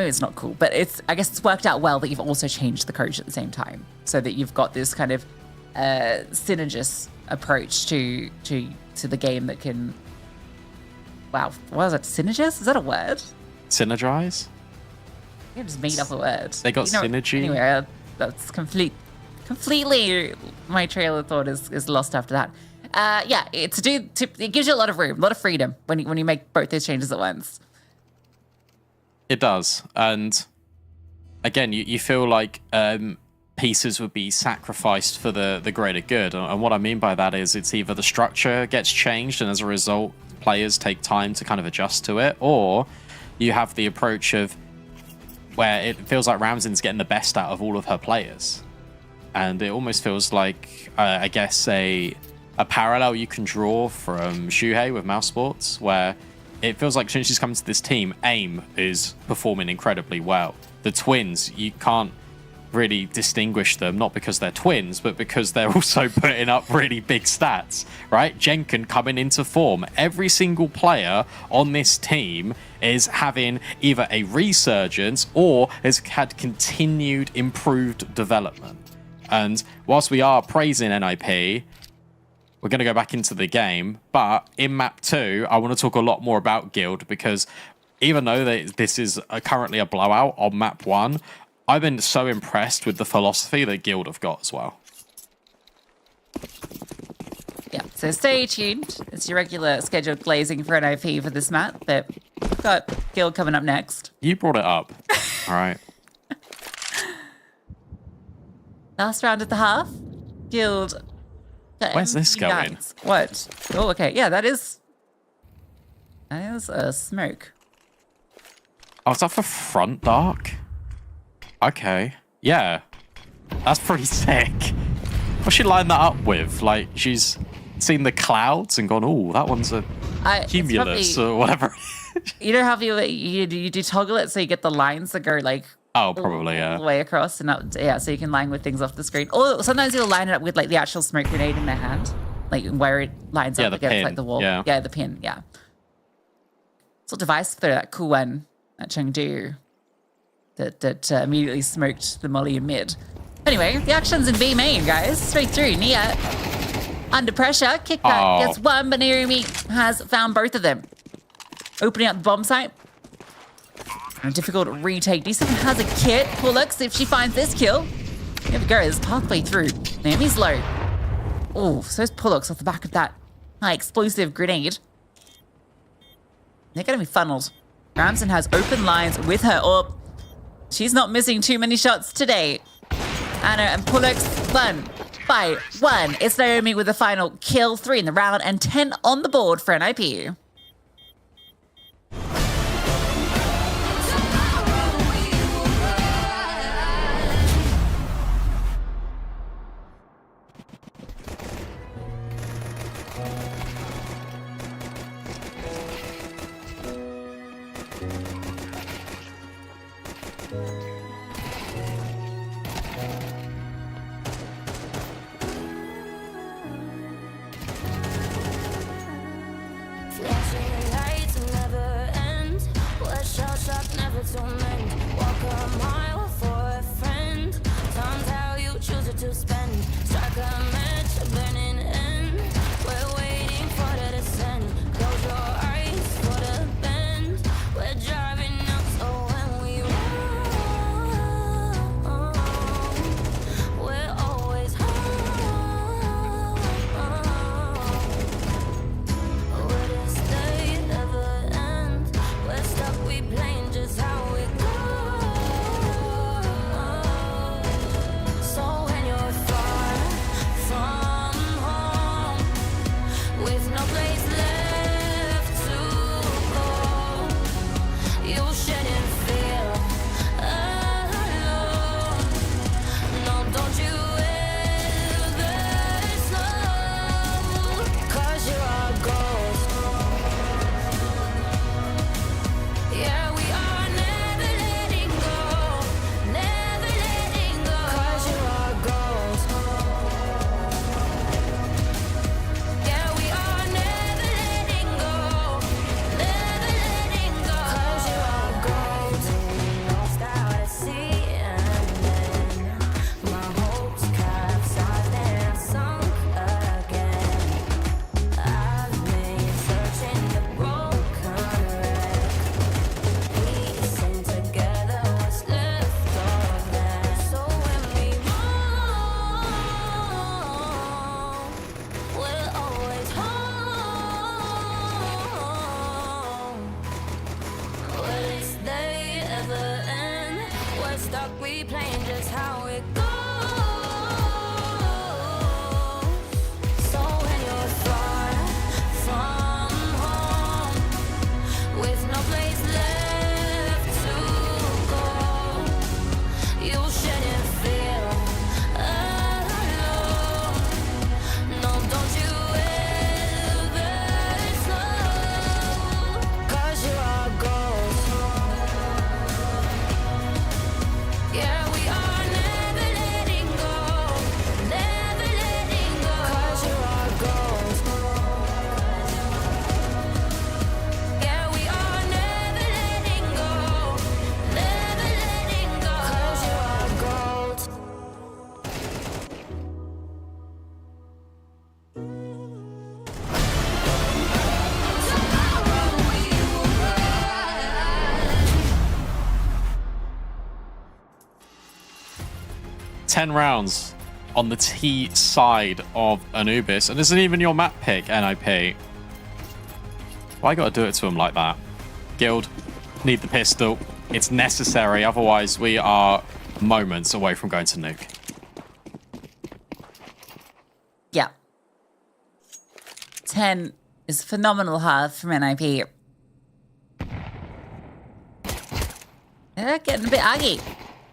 it's not cool, but I guess it's worked out well that you've also changed the coach at the same time, so that you've got this kind of synergist approach to the game that can, wow, what is it? Synergist? Is that a word? Synergize? I just made up a word. They got synergy? Anyway, that's completely my trail of thought is lost after that. Yeah, it gives you a lot of room, a lot of freedom when you make both those changes at once. It does. And again, you feel like pieces would be sacrificed for the greater good. And what I mean by that is it's either the structure gets changed and as a result players take time to kind of adjust to it, or you have the approach of where it feels like Ramsin's getting the best out of all of her players. And it almost feels like, I guess, a parallel you can draw from Shuhei with Mouse Sports, where it feels like since she's come to this team, AIM is performing incredibly well. The twins, you can't really distinguish them, not because they're twins, but because they're also putting up really big stats, right? Jenkin coming into form. Every single player on this team is having either a resurgence or has had continued improved development. And whilst we are praising NIP, we're going to go back into the game, but in map 2, I want to talk a lot more about Guild, because even though this is currently a blowout on map 1, I've been so impressed with the philosophy that Guild have got as well. Yeah, so stay tuned. It's your regular scheduled glazing for NIP for this map, but we've got Guild coming up next. You brought it up. All right. Last round at the half. Guild. Where's this going? What? Oh, okay. Yeah, that is a smoke. Oh, is that for front dark? Okay. Yeah. That's pretty sick. What's she lined that up with? Like, she's seen the clouds and gone, oh, that one's a cumulus or whatever. You know how you do toggle it so you get the lines that go like oh, probably, yeah, all the way across and up, yeah, so you can line with things off the screen. Or sometimes you'll line it up with like the actual smoke grenade in their hand, like where it lines up against like the wall. Yeah, the pin. Yeah. It's a device for that cool one at Chengdu that immediately smoked the molly in mid. Anyway, the action's in B main, guys. Straight through. Nia under pressure. Kickback gets one, but Naomi has found both of them. Opening up the bomb site. A difficult retake. Decent has a kit. Pullux, if she finds this kill. Here we go. There's pathway through. Naomi's low. Oh, so is Pullux off the back of that high explosive grenade. They're going to be funneled. Ramsin has open lines with her up. She's not missing too many shots today. Anna and Pullux, 1-1. It's Naomi with the final kill, 3 in the round and 10 on the board for NIP. 10 rounds on the T side of Anubis. And this isn't even your map pick, NIP. Why gotta do it to him like that? Guild, need the pistol. It's necessary, otherwise we are moments away from going to nuke. Yeah. 10 is phenomenal hard from NIP. Yeah, getting a bit aggy.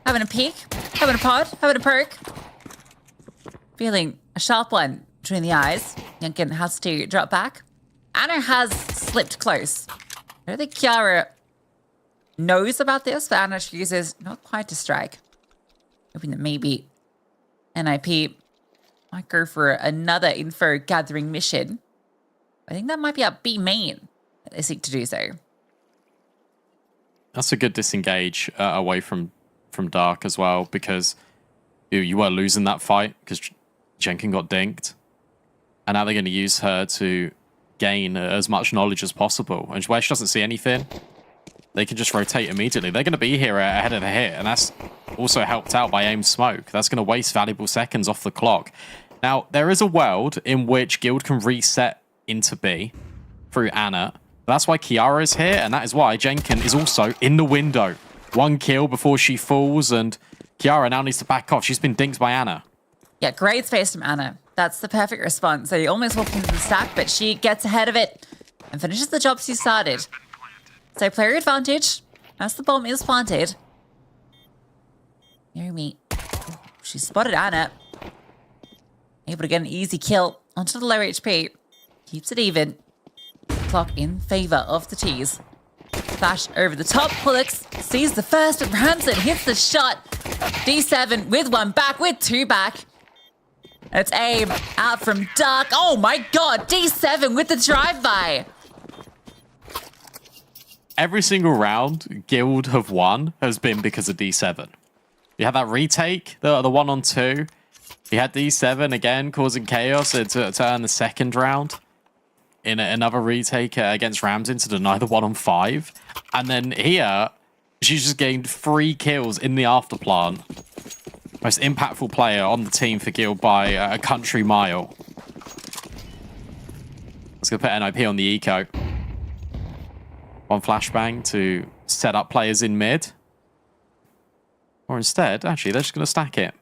Having a peek, having a pod, having a perk. Feeling a sharp one between the eyes. Yunkin has to drop back. Anna has slipped close. I don't think Kiara knows about this, but Anna chooses not quite to strike. Hoping that maybe NIP might go for another info gathering mission. I think that might be up B main that they seek to do so. That's a good disengage away from Dark as well, because you were losing that fight because Jenkin got dinked. And now they're going to use her to gain as much knowledge as possible. And where she doesn't see anything, they can just rotate immediately. They're going to be here ahead of the hit, and that's also helped out by aim smoke. That's going to waste valuable seconds off the clock. Now, there is a world in which Guild can reset into B through Anna. That's why Kiara is here, and that is why Jenkin is also in the window. 1 kill before she falls, and Kiara now needs to back off. She's been dinked by Anna. Yeah, great space from Anna. That's the perfect response. So you almost walked into the stack, but she gets ahead of it and finishes the job she started. So player advantage as the bomb is planted. Naomi, she spotted Anna. Able to get an easy kill onto the low HP. Keeps it even. Clock in favor of the T's. Flash over the top. Pullix sees the first, but Ranson hits the shot. D7 with 1 back, with 2 back. It's aim out from Dark. Oh my god, D7 with the drive-by. Every single round Guild have won has been because of D7. You had that retake, the 1-on-2. You had D7 again causing chaos to earn the second round in another retake against Ramsden to deny the 1-on-5. And then here, she's just gained 3 kills in the afterplant. Most impactful player on the team for Guild by a country mile. Let's go put NIP on the eco. 1 flashbang to set up players in mid. Or instead, actually, they're just going to stack it.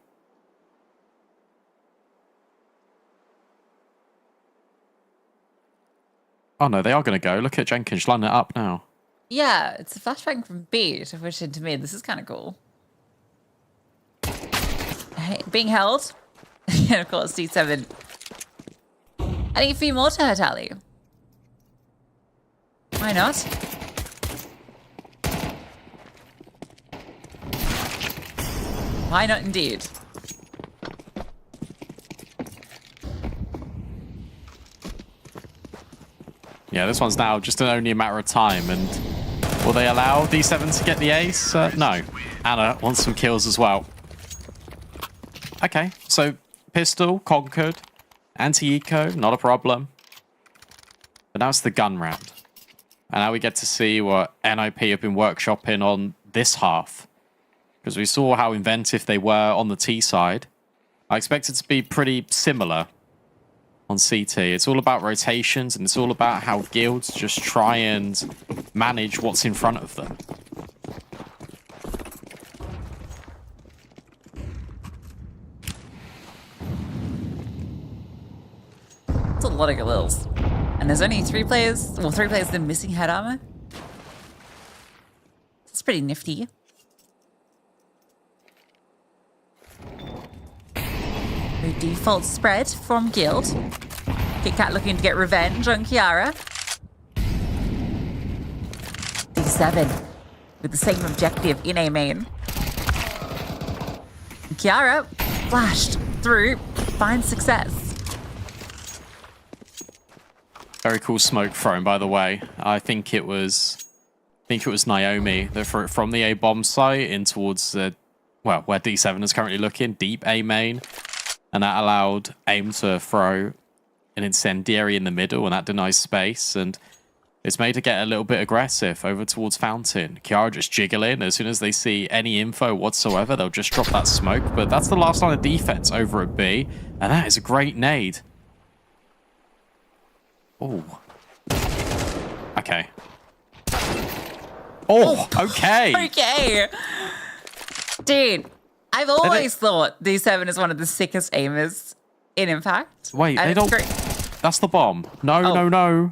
Oh no, they are going to go. Look at Jenkins lining it up now. Yeah, it's a flashbang from B to push into mid. This is kind of cool. Hey, being held. And of course, D7. Adding a few more to her tally. Why not? Why not indeed? Yeah, this one's now just only a matter of time. And will they allow D7 to get the ace? No. Anna wants some kills as well. Okay, so pistol conquered. Anti-eco, not a problem. But now it's the gun round. And now we get to see what NIP have been workshopping on this half. Because we saw how inventive they were on the T side. I expect it to be pretty similar on CT. It's all about rotations, and it's all about how guilds just try and manage what's in front of them. It's a lot of Galils. And there's only 3 players, well, 3 players that are missing head armor. It's pretty nifty. The default spread from Guild. KitKat looking to get revenge on Kiara. D7 with the same objective in A main. And Kiara flashed through, finds success. Very cool smoke thrown, by the way. I think it was Naomi that threw it from the A bomb site in towards the, well, where D7 is currently looking, deep A main. And that allowed AIM to throw an incendiary in the middle, and that denies space. And It's made to get a little bit aggressive over towards Fountain. Kiara just jiggling. As soon as they see any info whatsoever, they'll just drop that smoke. But that's the last line of defense over at B. And that is a great nade. Oh. Okay. Oh, okay. Okay. Dude, I've always thought D7 is one of the sickest aimers in Impact. Wait, And they it's don't... great. That's the bomb. No, no.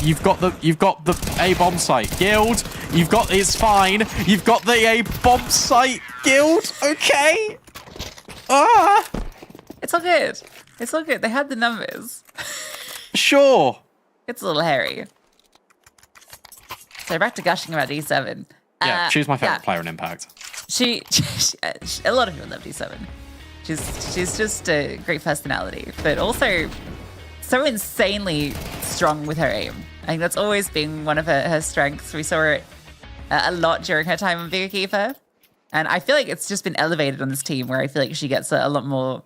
You've got the A bomb site, Guild. It's fine. You've got the A bomb site, Guild. Okay. Ah. It's all good. It's all good. They had the numbers. Sure. It's a little hairy. So back to gushing about D7. Yeah, she's my favorite player in Impact. She a lot of people love D7. She's just a great personality, but also so insanely strong with her aim. I think that's always been one of her strengths. We saw it a lot during her time on Bigger Keeper. And I feel like it's just been elevated on this team where I feel like she gets a lot more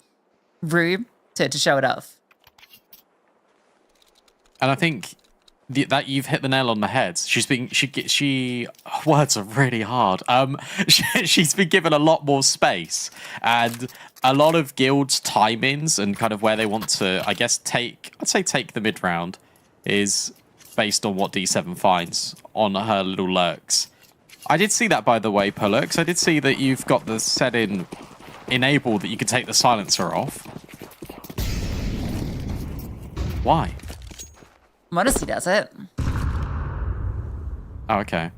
room to show it off. And I think that you've hit the nail on the head. Words are really hard. She's been given a lot more space, and a lot of Guild's timings and kind of where they want to, I guess, take the mid round is based on what D7 finds on her little lurks. I did see that, by the way, Pullux. I did see that you've got the setting enabled that you can take the silencer off. Why? Modesty does it. Oh, okay.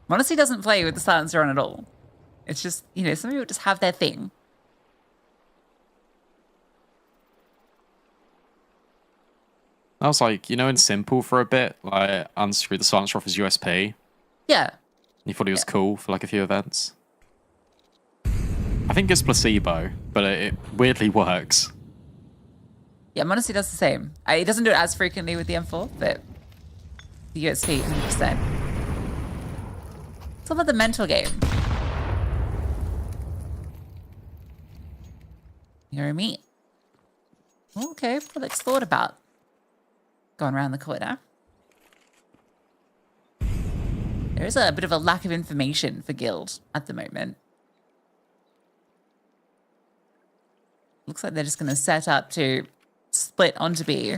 Modesty doesn't play with the silencer on at all. It's just, some people just have their thing. I was like, in Simple for a bit, like, unscrew the silencer off as USP. Yeah. You thought it was cool for like a few events. I think it's placebo, but it weirdly works. Yeah, Modesty does the same. It doesn't do it as frequently with the M4, but the USP 100%. It's all about the mental game. You know me. Okay, Felix thought about going around the corner. There is a bit of a lack of information for Guild at the moment. Looks like they're just going to set up to split onto B.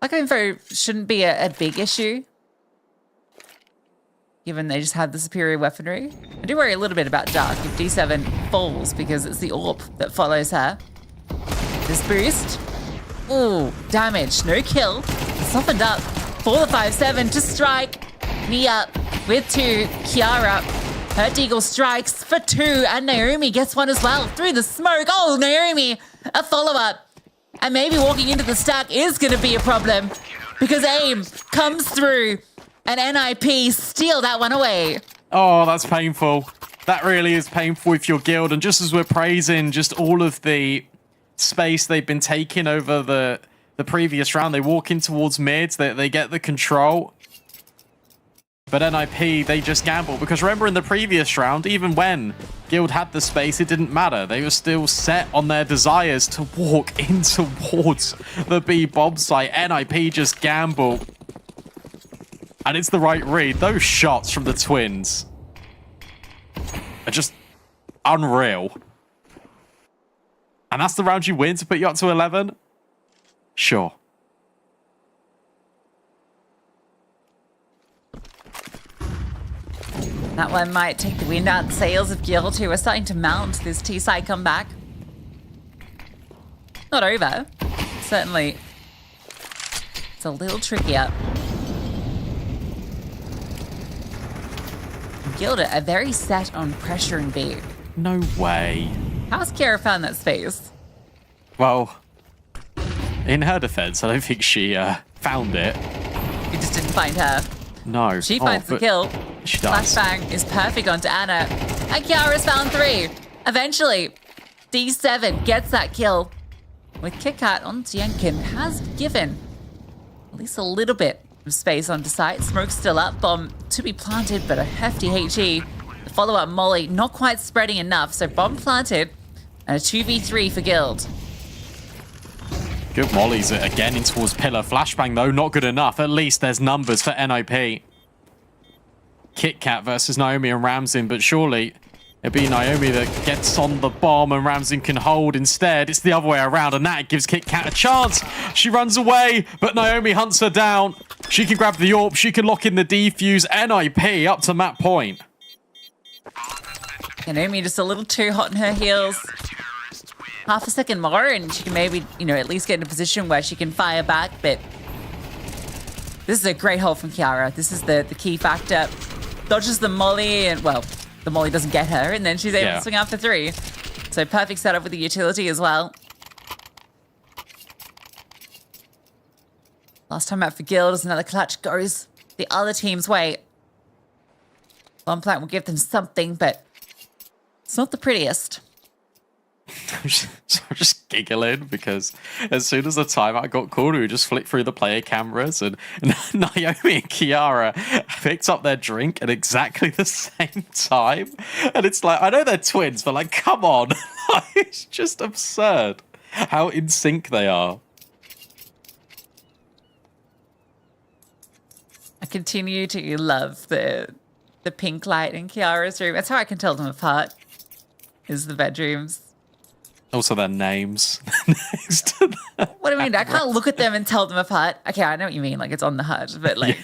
Lack of info shouldn't be a big issue, given they just have the superior weaponry. I do worry a little bit about Dark if D7 falls, because it's the AWP that follows her. This boost. Ooh, damage, no kill. Softened up for the 5-7 to strike. Me up with 2. Kiara, her Deagle strikes for 2, and Naomi gets one as well through the smoke. Oh, Naomi, a follow-up. And maybe walking into the stack is going to be a problem, because AIM comes through and NIP steal that one away. Oh, that's painful. That really is painful with your Guild. And just as we're praising just all of the space they've been taking over the previous round, they walk in towards mid, they get the control. But NIP, they just gamble. Because remember in the previous round, even when Guild had the space, it didn't matter. They were still set on their desires to walk in towards the B bomb site. NIP just gamble. And it's the right read. Those shots from the twins are just unreal. And that's the round you win to put you up to 11? Sure. That one might take the wind out of the sails of Guild, who are starting to mount this T-side comeback. Not over. Certainly, it's a little trickier. Guild are very set on pressuring B. No way. How's Kiara found that space? Well, in her defense, I don't think she found it. You just didn't find her. No. She finds the kill. She does. Flashbang is perfect onto Anna. And Kiara's found 3. Eventually, D7 gets that kill. With KitKat on Tienkin has given at least a little bit of space onto site. Smoke's still up. Bomb to be planted, but a hefty HE. The follow-up Molly not quite spreading enough. So bomb planted and a 2v3 for Guild. Good mollies again in towards pillar. Flashbang, though, not good enough. At least there's numbers for NIP. Kit Kat versus Naomi and Ramzin, but surely it'd be Naomi that gets on the bomb and Ramzin can hold instead. It's the other way around, and that gives Kit Kat a chance. She runs away, but Naomi hunts her down. She can grab the AWP. She can lock in the defuse. NIP up to map point. Naomi just a little too hot in her heels. Half a second more, and she can maybe, you know, at least get in a position where she can fire back, but this is a great hold from Kiara. This is the key factor. Dodges the molly, and, well, the molly doesn't get her, and then she's able to swing out for 3. So perfect setup with the utility as well. Last time out for Guild as another clutch goes the other team's way. Bomb plant will give them something, but it's not the prettiest. I'm just giggling because as soon as the timeout got called, we just flicked through the player cameras and Naomi and Kiara picked up their drink at exactly the same time. And it's like, I know they're twins, but like, come on. It's just absurd how in sync they are. I continue to love the pink light in Kiara's room. That's how I can tell them apart, is the bedrooms. Also their names. What do you mean? I can't look at them and tell them apart. Okay, I know what you mean. Like, it's on the HUD, but like...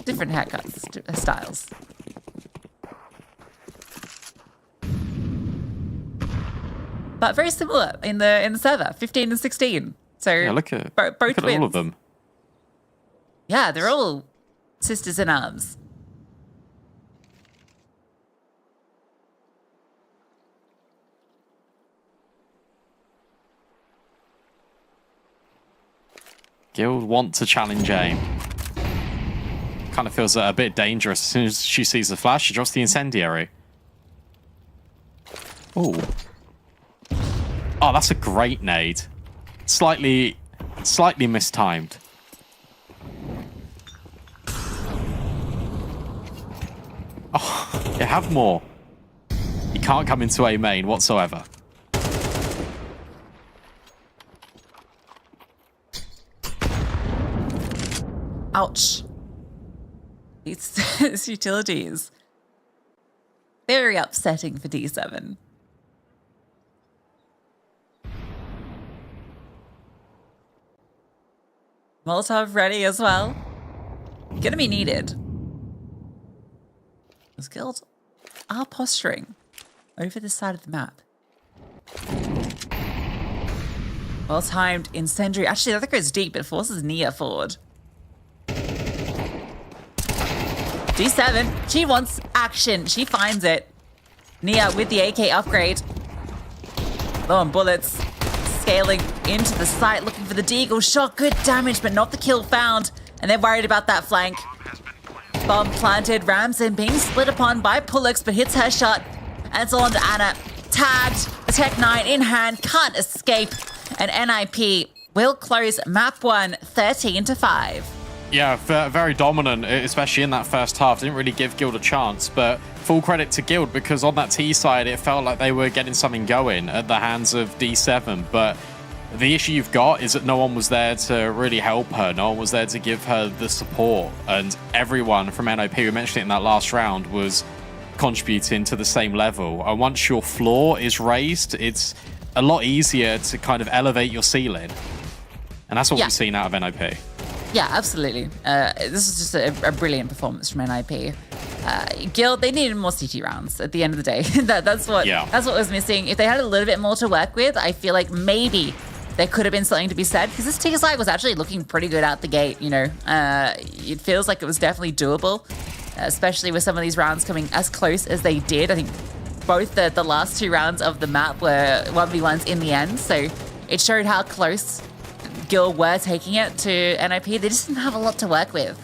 different haircuts, styles. But very similar in the server, 15 and 16. So yeah, look at both look at wins. all of them. Yeah, they're all sisters in arms. Guild want to challenge aim. Kind of feels a bit dangerous. As soon as she sees the flash, she drops the incendiary. Oh. Oh, that's a great nade. Slightly mistimed. Oh, you have more. You can't come into A main whatsoever. Ouch. These utilities. Very upsetting for D7. Molotov ready as well. Gonna be needed. Those guilds are posturing over this side of the map. Well timed incendiary. Actually, that goes deep. It forces Nia forward. D7, she wants action. She finds it. Nia with the AK upgrade. Low on bullets. Scaling into the site, looking for the deagle shot. Good damage, but not the kill found. And they're worried about that flank. Bomb planted. Ramzin being split upon by Pullux, but hits her shot. And it's all on to Anna. Tagged. The Tech 9 in hand. Can't escape. And NIP will close map 1 13-5. Yeah, very dominant, especially in that first half. Didn't really give Guild a chance, but full credit to Guild because on that T side, it felt like they were getting something going at the hands of D7. But the issue you've got is that no one was there to really help her. No one was there to give her the support. And everyone from NIP, we mentioned it in that last round, was contributing to the same level. And once your floor is raised, it's a lot easier to kind of elevate your ceiling. And that's what we've seen out of NIP. Yeah, absolutely. This is just a brilliant performance from NIP. Guild, they needed more CT rounds at the end of the day. That's what was missing. If they had a little bit more to work with, I feel like maybe there could have been something to be said because this T side was actually looking pretty good out the gate. You know, it feels like it was definitely doable, especially with some of these rounds coming as close as they did. I think both the last 2 rounds of the map were 1v1s in the end, so it showed how close Guild were taking it to NIP. They just didn't have a lot to work with.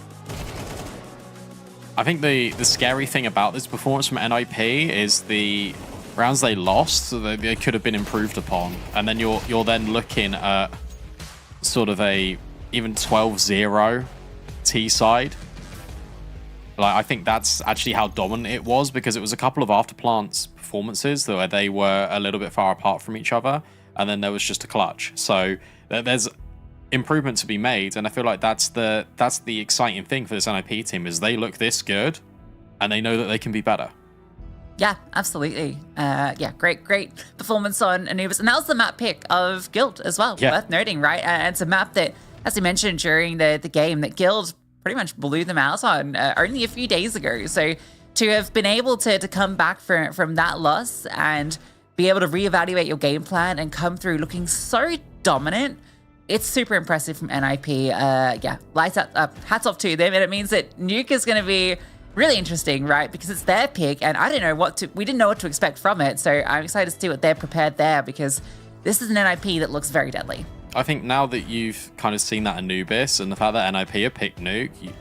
I think the scary thing about this performance from NIP is the rounds they lost, so they could have been improved upon. And then you're then looking at sort of a even 12-0 T side. Like, I think that's actually how dominant it was, because it was a couple of Afterplants performances where they were a little bit far apart from each other, and then there was just a clutch. So there's improvement to be made, and I feel like that's the exciting thing for this NIP team, is they look this good, and they know that they can be better. Yeah, absolutely. Yeah, great performance on Anubis. And that was the map pick of Guild as well, worth noting, right? And it's a map that, as you mentioned during the game, that Guild pretty much blew them out on only a few days ago. So to have been able to come back from that loss and be able to reevaluate your game plan and come through looking so dominant, it's super impressive from NIP. Yeah, lights up, hats off to them. And it means that Nuke is going to be really interesting, right? Because it's their pick, and I don't know we didn't know what to expect from it. So I'm excited to see what they're prepared there, because this is an NIP that looks very deadly. I think now that you've kind of seen that Anubis and the fact that NIP have picked Nuke,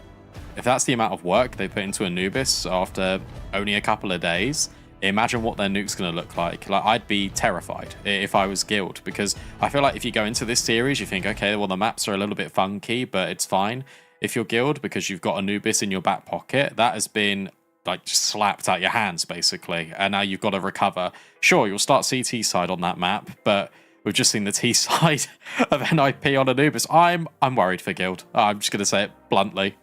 if that's the amount of work they put into Anubis after only a couple of days, imagine what their Nuke's going to look like. Like, I'd be terrified if I was Guild, because I feel like if you go into this series, you think, okay, well, the maps are a little bit funky, but it's fine. If you're Guild, because you've got Anubis in your back pocket, that has been like just slapped out your hands, basically, and now you've got to recover. Sure, you'll start CT side on that map, but we've just seen the T side of NIP on Anubis. I'm worried for Guild. I'm just going to say it bluntly.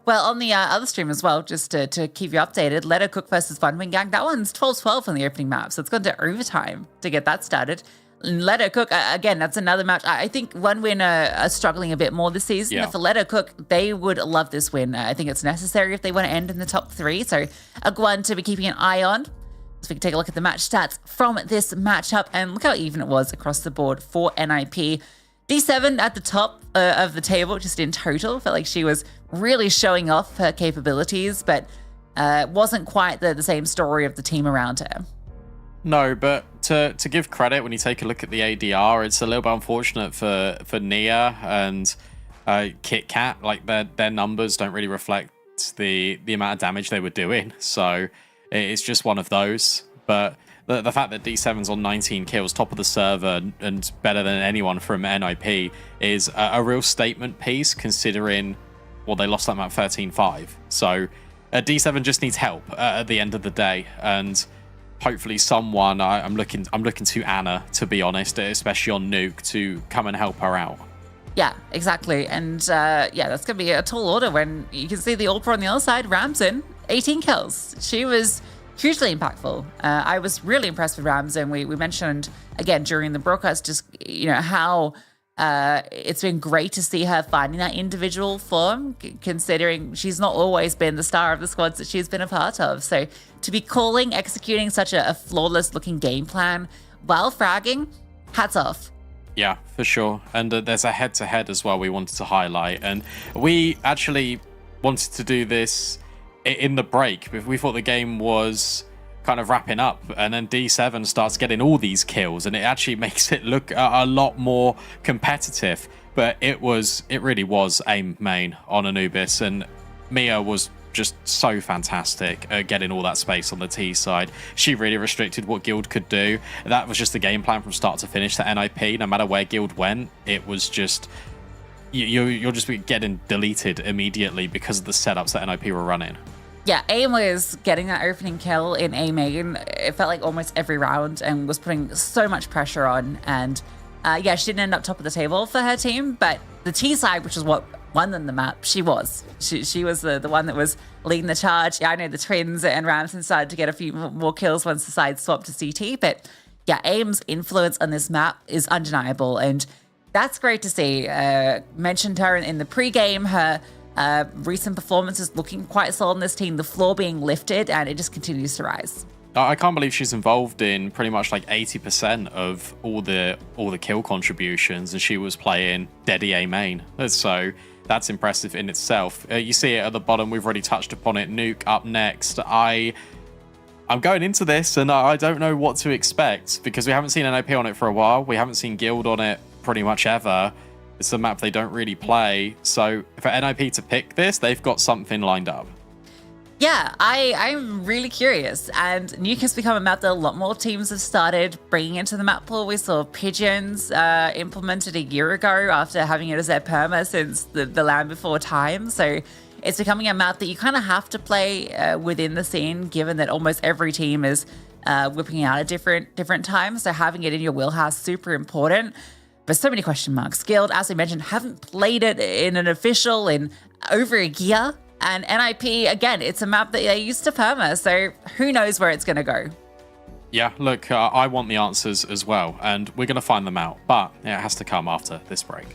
Well, on the other stream as well, just to keep you updated, Let Her Cook versus Fun Wing Gang, that one's 12-12 on the opening map, so it's gone to overtime to get that started. Let Her Cook, again, that's another match. I think One Win are struggling a bit more this season. Yeah. For Let Her Cook, they would love this win. I think it's necessary if they want to end in the top 3, so a one to be keeping an eye on. So we can take a look at the match stats from this matchup, and look how even it was across the board for NIP. D7 at the top of the table, just in total. Felt like she was really showing off her capabilities, but wasn't quite the same story of the team around her. No, but to give credit, when you take a look at the ADR, it's a little bit unfortunate for Nia and Kit Kat. Like, their numbers don't really reflect the amount of damage they were doing. So it's just one of those. But the fact that D7's on 19 kills, top of the server, and better than anyone from NIP is a real statement piece, considering, well, they lost that map 13-5. So D7 just needs help at the end of the day, and hopefully someone, I'm looking to Anna, to be honest, especially on Nuke, to come and help her out. Yeah, exactly. And yeah, that's going to be a tall order when you can see the All-Pro on the other side, Ramson, 18 kills. She was hugely impactful. I was really impressed with Ramson. We mentioned, again, during the broadcast, just, you know, how it's been great to see her finding that individual form, considering she's not always been the star of the squads that she's been a part of. So to be executing such a flawless looking game plan while fragging, hats off. Yeah, for sure. And there's a head-to-head as well we wanted to highlight. And we actually wanted to do this in the break. We thought the game was kind of wrapping up, and then D7 starts getting all these kills, and it actually makes it look a lot more competitive. But it really was aim main on Anubis, and Mia was just so fantastic at getting all that space on the T side. She really restricted what Guild could do. That was just the game plan from start to finish to NIP. No matter where Guild went, it was just you're just getting deleted immediately because of the setups that NIP were running. Yeah, AIM was getting that opening kill in A main. It felt like almost every round, and was putting so much pressure on. And yeah, she didn't end up top of the table for her team, but the T side, which is what won them the map, she was the one that was leading the charge. Yeah, I know the Twins and Ramson started to get a few more kills once the side swapped to CT, but yeah, AIM's influence on this map is undeniable, and that's great to see. Mentioned her in the pre-game, her recent performances looking quite solid on this team, the floor being lifted, and it just continues to rise. I can't believe she's involved in pretty much like 80% of all the kill contributions, and she was playing Deddy A main. So that's impressive in itself. You see it at the bottom. We've already touched upon it. Nuke up next. I'm going into this, and I don't know what to expect, because we haven't seen NIP on it for a while. We haven't seen Guild on it pretty much ever. It's a map they don't really play. So for NIP to pick this, they've got something lined up. Yeah, I'm really curious. And Nuke has become a map that a lot more teams have started bringing into the map pool. We saw Pigeons implemented a year ago after having it as their perma since the Land Before Time. So it's becoming a map that you kind of have to play within the scene, given that almost every team is whipping out at different times. So having it in your wheelhouse, super important. But so many question marks. Guild, as we mentioned, haven't played it in an official in over a year. And NIP, again, it's a map that they used to perma, so who knows where it's going to go. Yeah, look, I want the answers as well, and we're going to find them out. But it has to come after this break.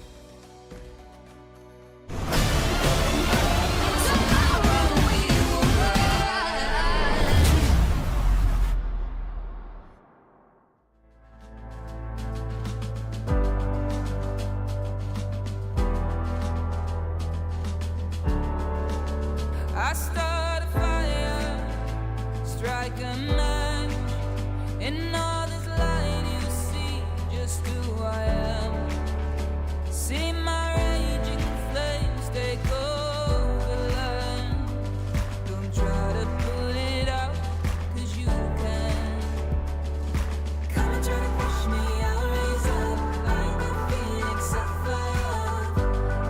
I start a fire, strike a match. In all this light you see just who I am. See my raging flames take over land. Don't try to pull it out, 'cause you can. Come and try to push me, I'll raise up like the phoenix of fire.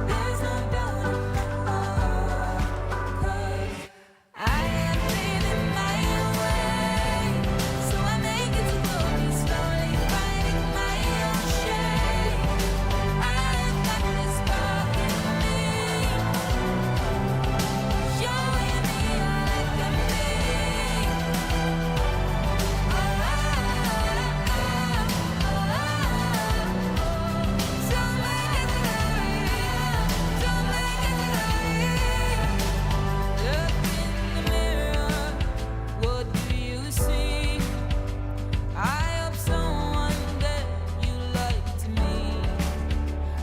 There's no doubt in my heart, 'cause I am living my own way. So I make it to glory, slowly fighting my own shame. I've got this spark in me, showing me all I can be. Don't make it glory, don't make it glory. Look in the mirror, what do you see? I hope someone that you like to meet.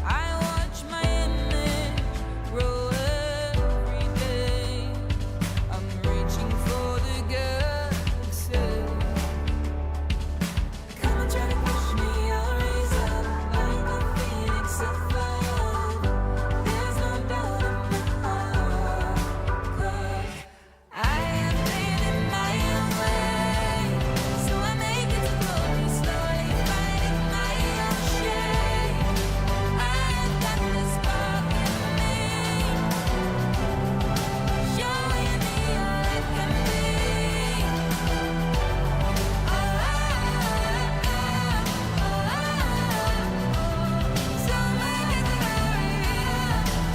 I watch my image grow every day. I'm reaching for the galaxy. Come and try to push me, I'll raise up like the phoenix of fire. There's no doubt in my heart, 'cause I am living my own way. So I make it to glory, slowly fighting my own shame. I've got this spark in me, showing me all I can be. Don't make it glory,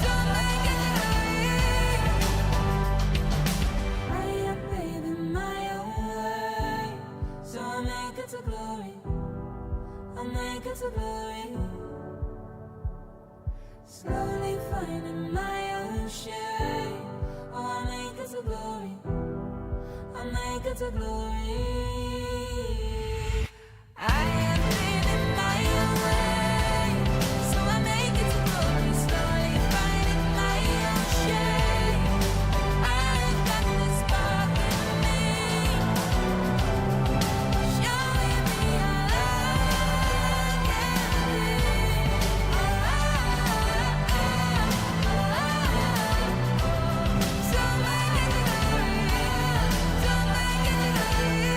don't make it glory. I am living my own way, so I make it to glory. I make it to glory. Slowly finding my own shape. Oh, I make it to glory. I make it to glory. I am living my own way, so I make it to glory. Slowly finding my own shape. I've got this spark in me, showing me all I can be. Don't make it glory, don't make it glory.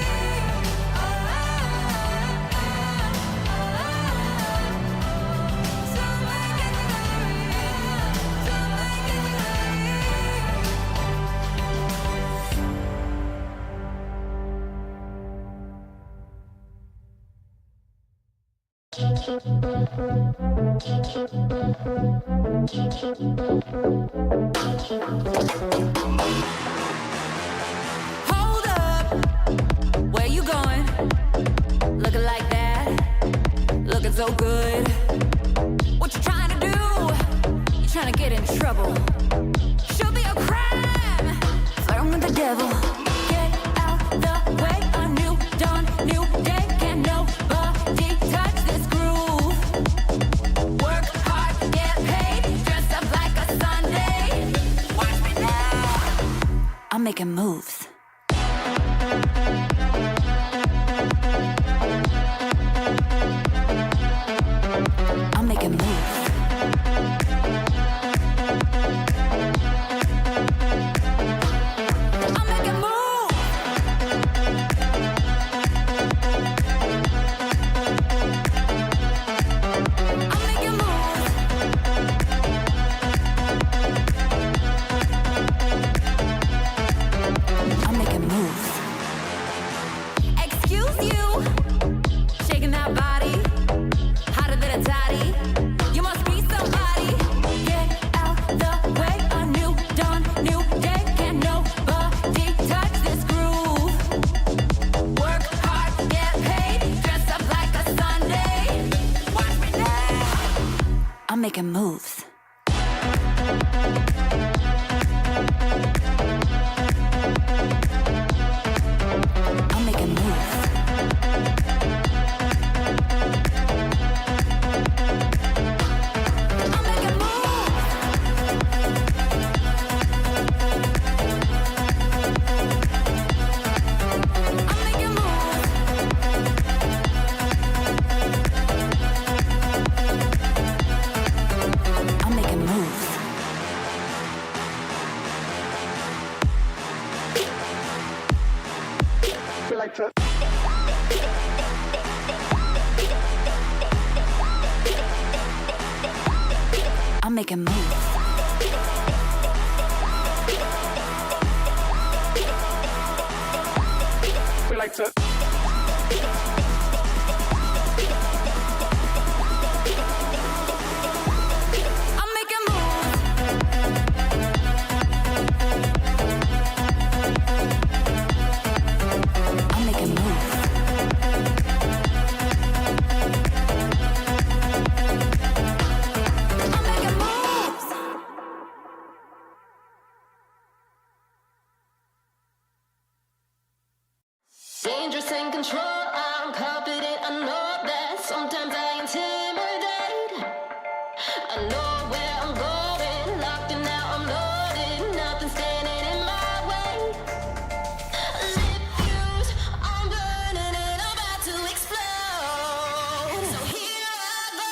Hold up, where you going? Looking like that, looking so good. What you trying to do? You trying to get in trouble? Should be a crime, flirting with the devil. Get out the way, a new dawn, new day. Can nobody touch this groove? Work hard, get paid, dress up like a Sunday. Watch me now, I'm making moves. I'm making moves. We like to. I'm making moves. I'm making moves. I'm making moves. Dangerous and control, I'm confident, I know that sometimes I intimidate. I know where I'm going, locked and now I'm loaded, nothing standing in my way. Lip fuse, I'm burning and I'm about to explode. So here I go,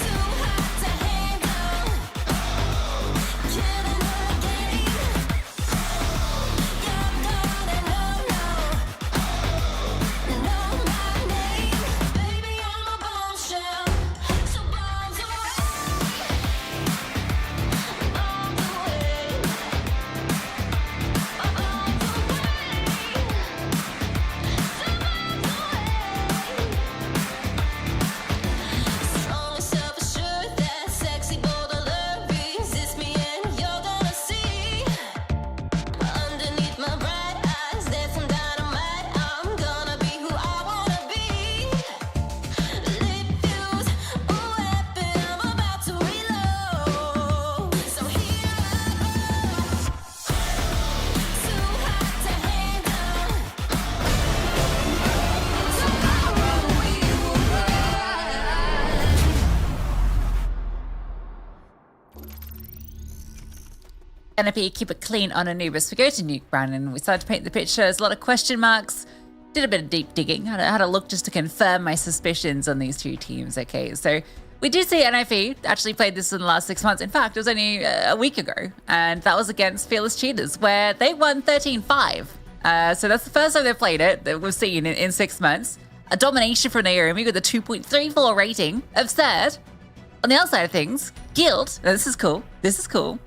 too hot to handle, killing the game. You're gonna know my name. Baby, I'm a bombshell, so bombs away, bombs away, bombs away. Strong and self-assured, that sexy, bold, alert, resist me and you're gonna see. Underneath my bright eyes, there's some dynamite. I'm gonna be who I wanna be. Lip fuse, a weapon, I'm about to reload. So here I go, too hot to handle. Tomorrow we will rise. NFP, keep it clean on Anubis. We go to Nuke Brandon. We started to paint the picture. There's a lot of question marks. Did a bit of deep digging. Had a look just to confirm my suspicions on these two teams. Okay, so we did see NFP actually played this in the last 6 months. In fact, it was only a week ago, and that was against Fearless Cheaters, where they won 13-5. So that's the first time they've played it that we've seen in 6 months. A domination from Naomi with a 2.34 rating. Absurd. On the other side of things, Guild, now this is cool. This is cool.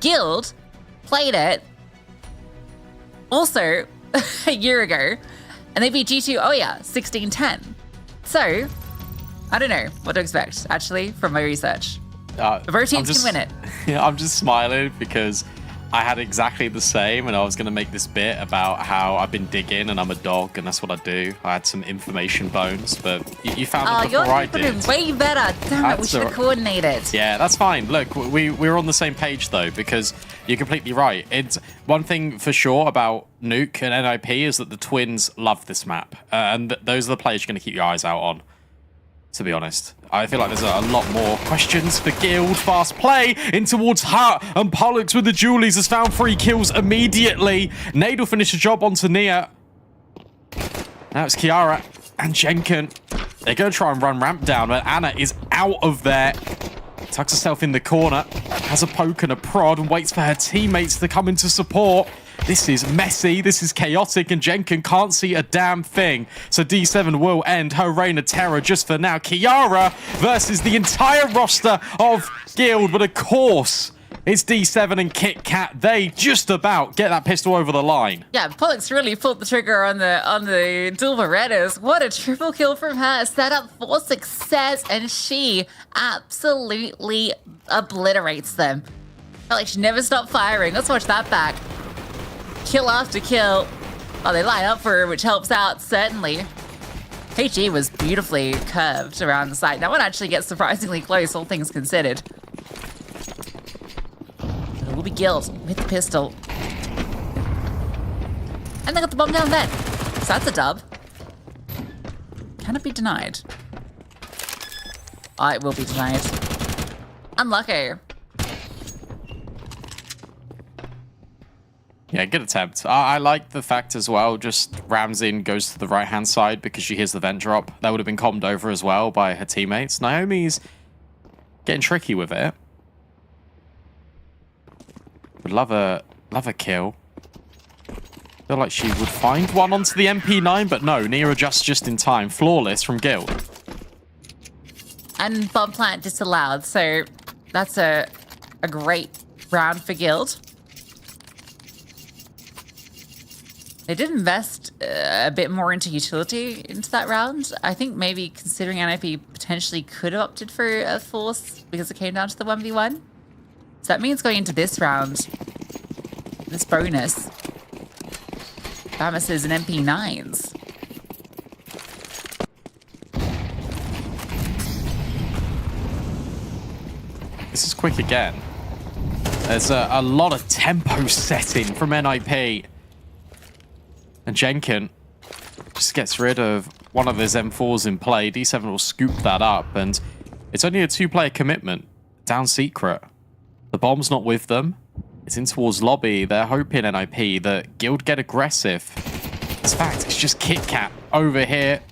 Guild played it also a year ago, and they beat G2 Oya 16-10. So, I don't know what to expect, actually, from my research. Both teams can win it. Yeah, I'm just smiling because I had exactly the same, and I was going to make this bit about how I've been digging and I'm a dog and that's what I do. I had some information bones, but you found it before I did. You're way better. Damn it, we should have coordinated. Yeah, that's fine. Look, we're on the same page though, because you're completely right. It's one thing for sure about Nuke and NIP is that the Twins love this map, and those are the players you're going to keep your eyes out on. To be honest, I feel like there's a lot more questions for Guild. Fast play in towards Hart, and Pollux with the Julies has found 3 kills immediately. Nade will finish the job onto Nia. Now it's Kiara and Jenkin. They're going to try and run ramp down, but Anna is out of there. Tucks herself in the corner, has a poke and a prod, and waits for her teammates to come into support. This is messy, this is chaotic, and Jenkin can't see a damn thing. So D7 will end her reign of terror just for now. Kiara versus the entire roster of Guild, but of course, it's D7 and Kit Kat. They just about get that pistol over the line. Yeah, Pollux really pulled the trigger on the dual Berettas. What a triple kill from her. Set up for success, and she absolutely obliterates them. Felt like she never stopped firing. Let's watch that back. Kill after kill. Oh, they line up for her, which helps out, certainly. HE was beautifully curved around the site. That one actually gets surprisingly close, all things considered. But it will be Guild with the pistol. And they got the bomb down then. So that's a dub. Can it be denied? Oh, it will be denied. Unlucky. Yeah, good attempt. I like the fact as well, just Ramzin goes to the right-hand side because she hears the vent drop. That would have been calmed over as well by her teammates. Naomi's getting tricky with it. Would love a kill. Feel like she would find one onto the MP9, but no, Nia adjusts just in time. Flawless from Guild. And bomb plant disallowed, so that's a great round for Guild. They did invest a bit more into utility into that round. I think maybe considering NIP potentially could have opted for a force because it came down to the 1v1. So that means going into this round, this bonus, Pyjamas and MP9s. This is quick again. There's a lot of tempo setting from NIP. And Jenkin just gets rid of one of his M4s in play. D7 will scoop that up, and it's only a 2-player commitment. Down secret. The bomb's not with them. It's in towards lobby. They're hoping, NIP, that Guild get aggressive. In fact, it's just Kit Kat over here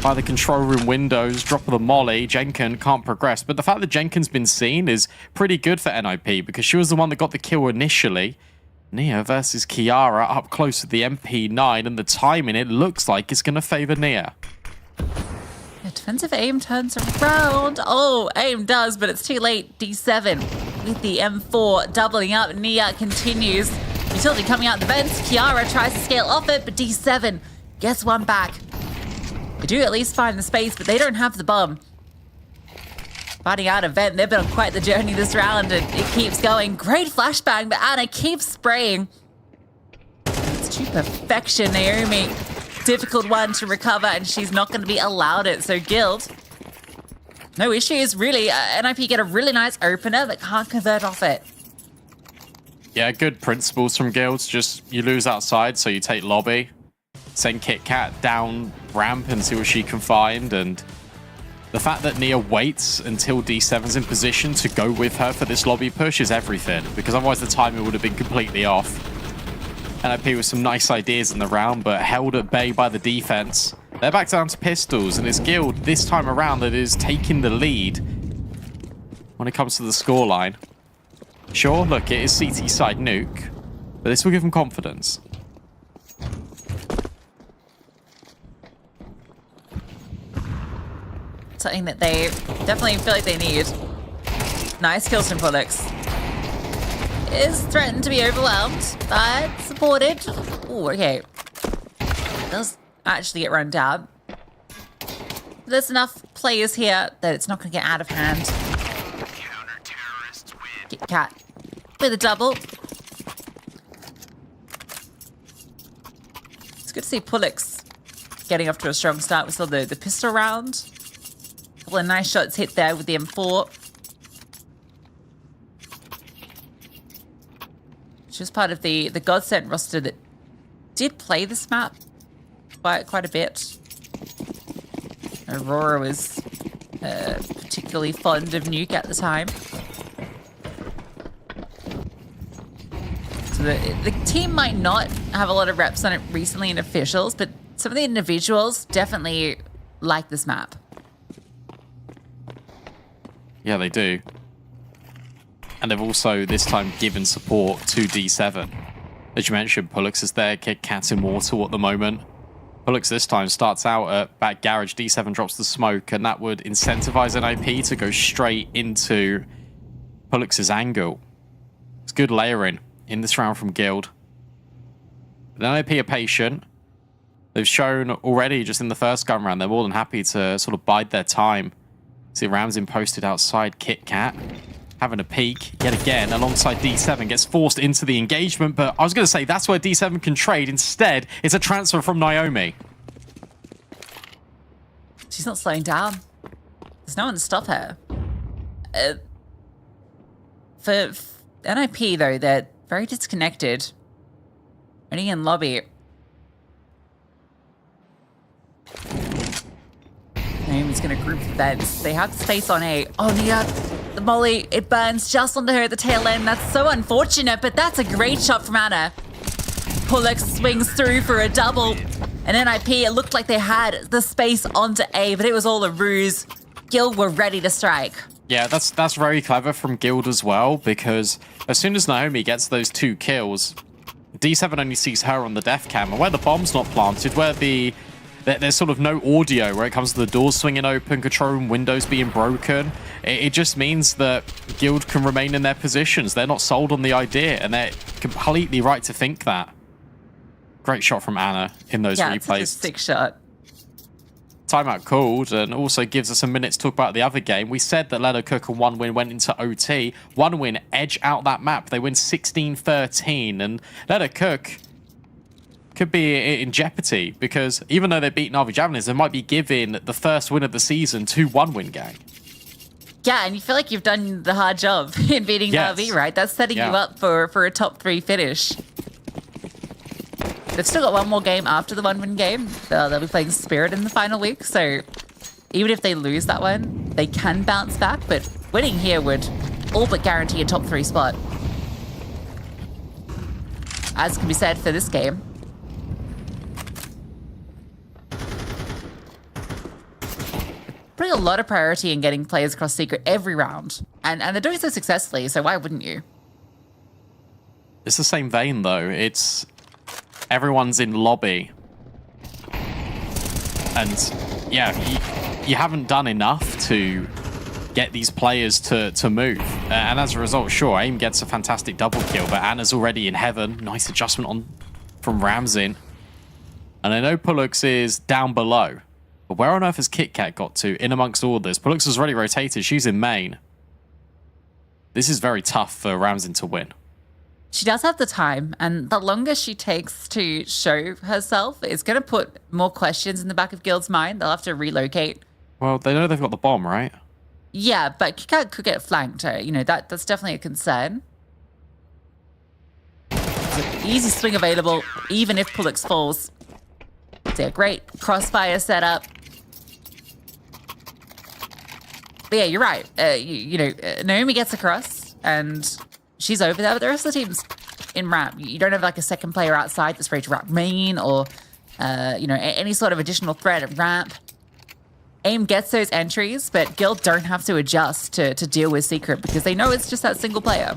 by the control room windows. Drop of the molly. Jenkin can't progress. But the fact that Jenkin's been seen is pretty good for NIP because she was the one that got the kill initially. Nia versus Kiara up close with the MP9, and the timing, it looks like it's going to favor Nia. The defensive aim turns around. Oh, aim does, but it's too late. D7 with the M4 doubling up. Nia continues. Utility coming out the vents. Kiara tries to scale off it, but D7 gets one back. They do at least find the space, but they don't have the bomb. Fighting out a vent, they've been on quite the journey this round, and it keeps going. Great flashbang, but Anna keeps spraying. It's to perfection, Naomi. Difficult one to recover, and she's not going to be allowed it. So Guild, no issues, really. NIP get a really nice opener, but can't convert off it. Yeah, good principles from Guilds. Just you lose outside, so you take lobby. Send Kit Kat down ramp and see what she can find, and the fact that Nia waits until D7's in position to go with her for this lobby push is everything, because otherwise the timing would have been completely off. NIP with some nice ideas in the round, but held at bay by the defense. They're back down to pistols, and it's Guild this time around that is taking the lead when it comes to the scoreline. Sure, look, it is CT side nuke, but this will give them confidence. Something that they definitely feel like they need. Nice kills from Pollux. Is threatened to be overwhelmed, but supported. Ooh, okay. Does actually get run down. There's enough players here that it's not going to get out of hand. Kit Kat with a double. It's good to see Pollux getting off to a strong start. We saw the pistol round. Couple of nice shots hit there with the M4. She was part of the Godsent roster that did play this map quite a bit. Aurora was particularly fond of Nuke at the time. So the team might not have a lot of reps on it recently in officials, but some of the individuals definitely like this map. Yeah, they do. And they've also, this time, given support to D7. As you mentioned, Pollux is there, Kit Kat's immortal at the moment. Pollux this time starts out at back garage, D7 drops the smoke, and that would incentivize NIP to go straight into Pollux's angle. It's good layering in this round from Guild. But NIP are patient. They've shown already, just in the first gun round, they're more than happy to sort of bide their time. See Ramsin posted outside, Kit Kat having a peek yet again alongside D7, gets forced into the engagement, but I was going to say that's where D7 can trade. Instead, it's a transfer from Naomi. She's not slowing down. There's no one to stop her. For NIP, though, they're very disconnected. Only in lobby. Naomi's going to group the vents. They have space on A. Oh, Nia, the molly, it burns just onto her at the tail end. That's so unfortunate, but that's a great shot from Anna. Pollux swings through for a double. And NIP, it looked like they had the space onto A, but it was all a ruse. Guild were ready to strike. Yeah, that's very clever from Guild as well, because as soon as Naomi gets those 2 kills, D7 only sees her on the death cam, and where the bomb's not planted, where there's sort of no audio where it comes to the doors swinging open, control room windows being broken. It just means that Guild can remain in their positions. They're not sold on the idea, and they're completely right to think that. Great shot from Anna in those replays. Yeah, it's a sick shot. Timeout called, and also gives us a minute to talk about the other game. We said that Leonard Cook and One Win went into OT. One Win edge out that map. They win 16-13, and Leonard Cook could be in jeopardy because even though they've beaten RV Javelins, they might be giving the first win of the season to One Win gang. Yeah, and you feel like you've done the hard job in beating RV, right? That's setting you up for a top 3 finish. They've still got one more game after the One Win game. They'll be playing Spirit in the final week, so even if they lose that one, they can bounce back, but winning here would all but guarantee a top 3 spot. As can be said for this game. Putting a lot of priority in getting players across Secret every round, and they're doing so successfully, so why wouldn't you? It's the same vein, though. It's everyone's in lobby. And, yeah, you haven't done enough to get these players to move. And as a result, sure, AIM gets a fantastic double kill, but Anna's already in heaven. Nice adjustment from Ramzin. And I know Pullux is down below. But where on earth has KitKat got to in amongst all this? Pullux has already rotated. She's in main. This is very tough for Ramzin to win. She does have the time, and the longer she takes to show herself, it's going to put more questions in the back of Guild's mind. They'll have to relocate. Well, they know they've got the bomb, right? Yeah, but KitKat could get flanked. You know, that's definitely a concern. There's an easy swing available, even if Pullux falls. It's a great crossfire setup. But yeah, you're right. Naomi gets across, and she's over there, but the rest of the team's in ramp. You don't have like a second player outside that's ready to ramp main or, any sort of additional threat at ramp. AIM gets those entries, but Guild don't have to adjust to deal with Secret because they know it's just that single player.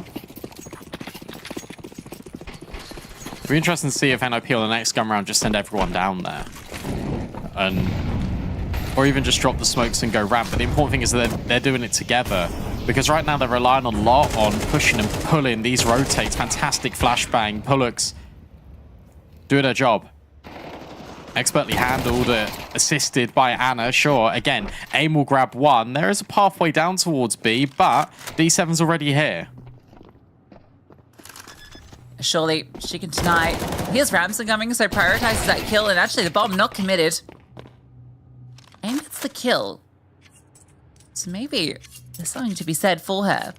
It'll be interesting to see if NOP on the next gun round just send everyone down there. Or even just drop the smokes and go ramp. But the important thing is that they're doing it together. Because right now they're relying a lot on pushing and pulling these rotates. Fantastic flashbang. Pullux doing her job. Expertly handled, assisted by Anna. Sure, again, AIM will grab one. There is a pathway down towards B, but D7's already here. Surely she can deny. Here's Ramson coming, so prioritizes that kill, and actually the bomb not committed. AIM gets the kill. So maybe there's something to be said for her.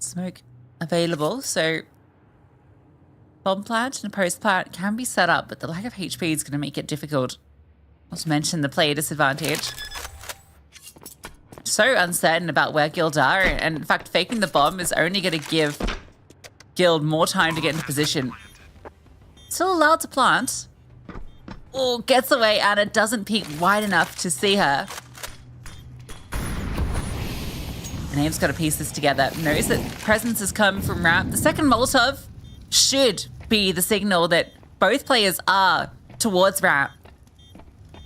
Smoke available, so bomb plant and post plant can be set up, but the lack of HP is going to make it difficult. Not to mention the player disadvantage. So uncertain about where Guild are, and in fact, faking the bomb is only going to give Guild more time to get into position. Still allowed to plant. Oh, gets away, and it doesn't peek wide enough to see her. And AIM's got to piece this together. Knows that presence has come from ramp. The second Molotov should be the signal that both players are towards ramp.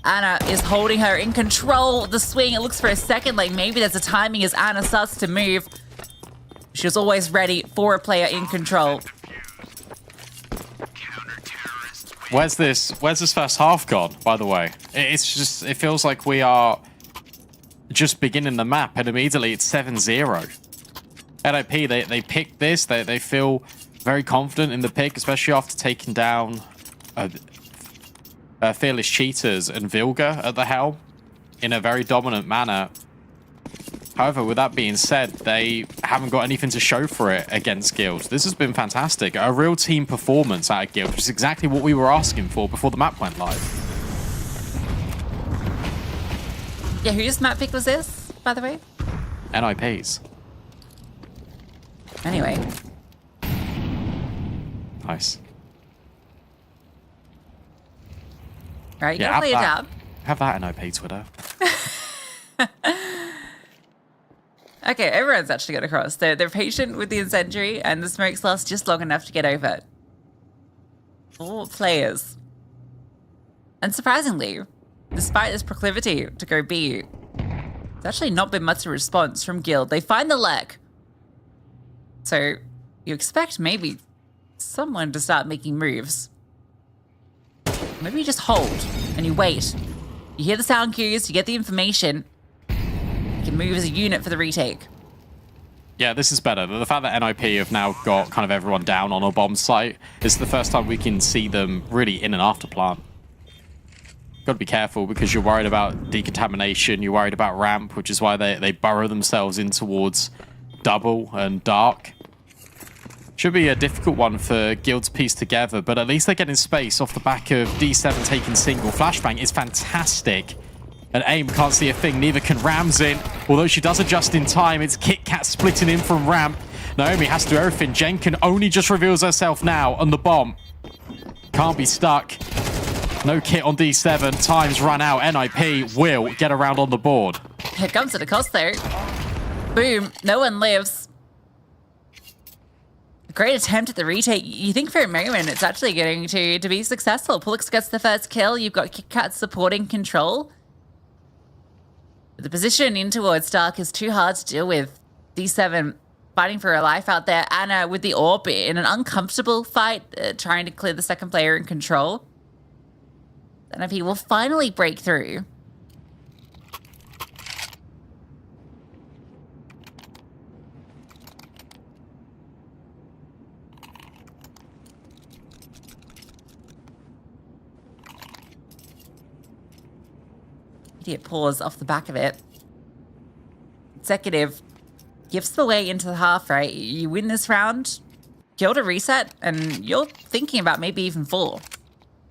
Anna is holding her in control. The swing, it looks for a second like maybe there's a timing as Anna starts to move. She was always ready for a player in control. Where's this first half gone, by the way? It feels like we are just beginning the map, and immediately it's 7-0. NOP, they picked this. They feel very confident in the pick, especially after taking down Fearless Cheaters and Vilga at the helm in a very dominant manner. However, with that being said, they haven't got anything to show for it against Guild. This has been fantastic. A real team performance out of Guild, which is exactly what we were asking for before the map went live. Yeah, whose map pick was this, by the way? NIP's. Anyway. Nice. Right, you gotta play it down. Have that NIP Twitter. Okay, everyone's actually got across. They're patient with the incendiary, and the smokes last just long enough to get over. 4 players. And surprisingly, despite this proclivity to go B, there's actually not been much of a response from Guild. They find the leg. So you expect maybe someone to start making moves. Maybe you just hold and you wait. You hear the sound cues, you get the information. You can move as a unit for the retake. Yeah, this is better. The fact that NIP have now got kind of everyone down on a bomb site is the first time we can see them really in and after plant. Got to be careful because you're worried about decontamination, you're worried about ramp, which is why they burrow themselves in towards double and dark. Should be a difficult one for Guild to piece together, but at least they're getting space off the back of D7 taking single. Flashbang is fantastic. And AIM can't see a thing, neither can Ramsin. Although she does adjust in time, it's Kit Kat splitting in from ramp. Naomi has to do everything. Jenkin only just reveals herself now on the bomb. Can't be stuck. No kit on D7. Time's run out. NIP will get around on the board. Here comes at a cost though. Boom. No one lives. A great attempt at the retake. You think for a moment it's actually going to be successful. Pullix gets the first kill. You've got Kit Kat supporting control. But the position in towards Dark is too hard to deal with. D7 fighting for her life out there. Anna with the orb in an uncomfortable fight, trying to clear the second player in control. NIP will finally break through. Immediate pause off the back of it. Executive gifts the way into the half, right? You win this round, Guild a reset, and you're thinking about maybe even 4.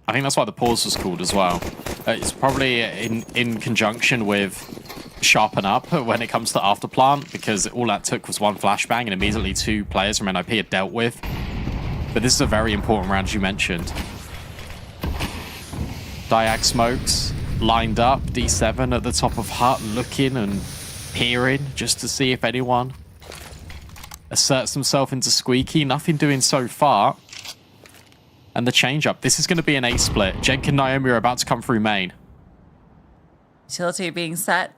I think that's why the pause was called as well. It's probably in conjunction with Sharpen Up when it comes to Afterplant, because all that took was 1 flashbang and immediately 2 players from NIP had dealt with. But this is a very important round, as you mentioned. Diag smokes lined up, D7 at the top of hut, looking and peering just to see if anyone asserts themselves into Squeaky. Nothing doing so far. And the change-up. This is going to be an A split. Jenk and Naomi are about to come through main. Utility being set.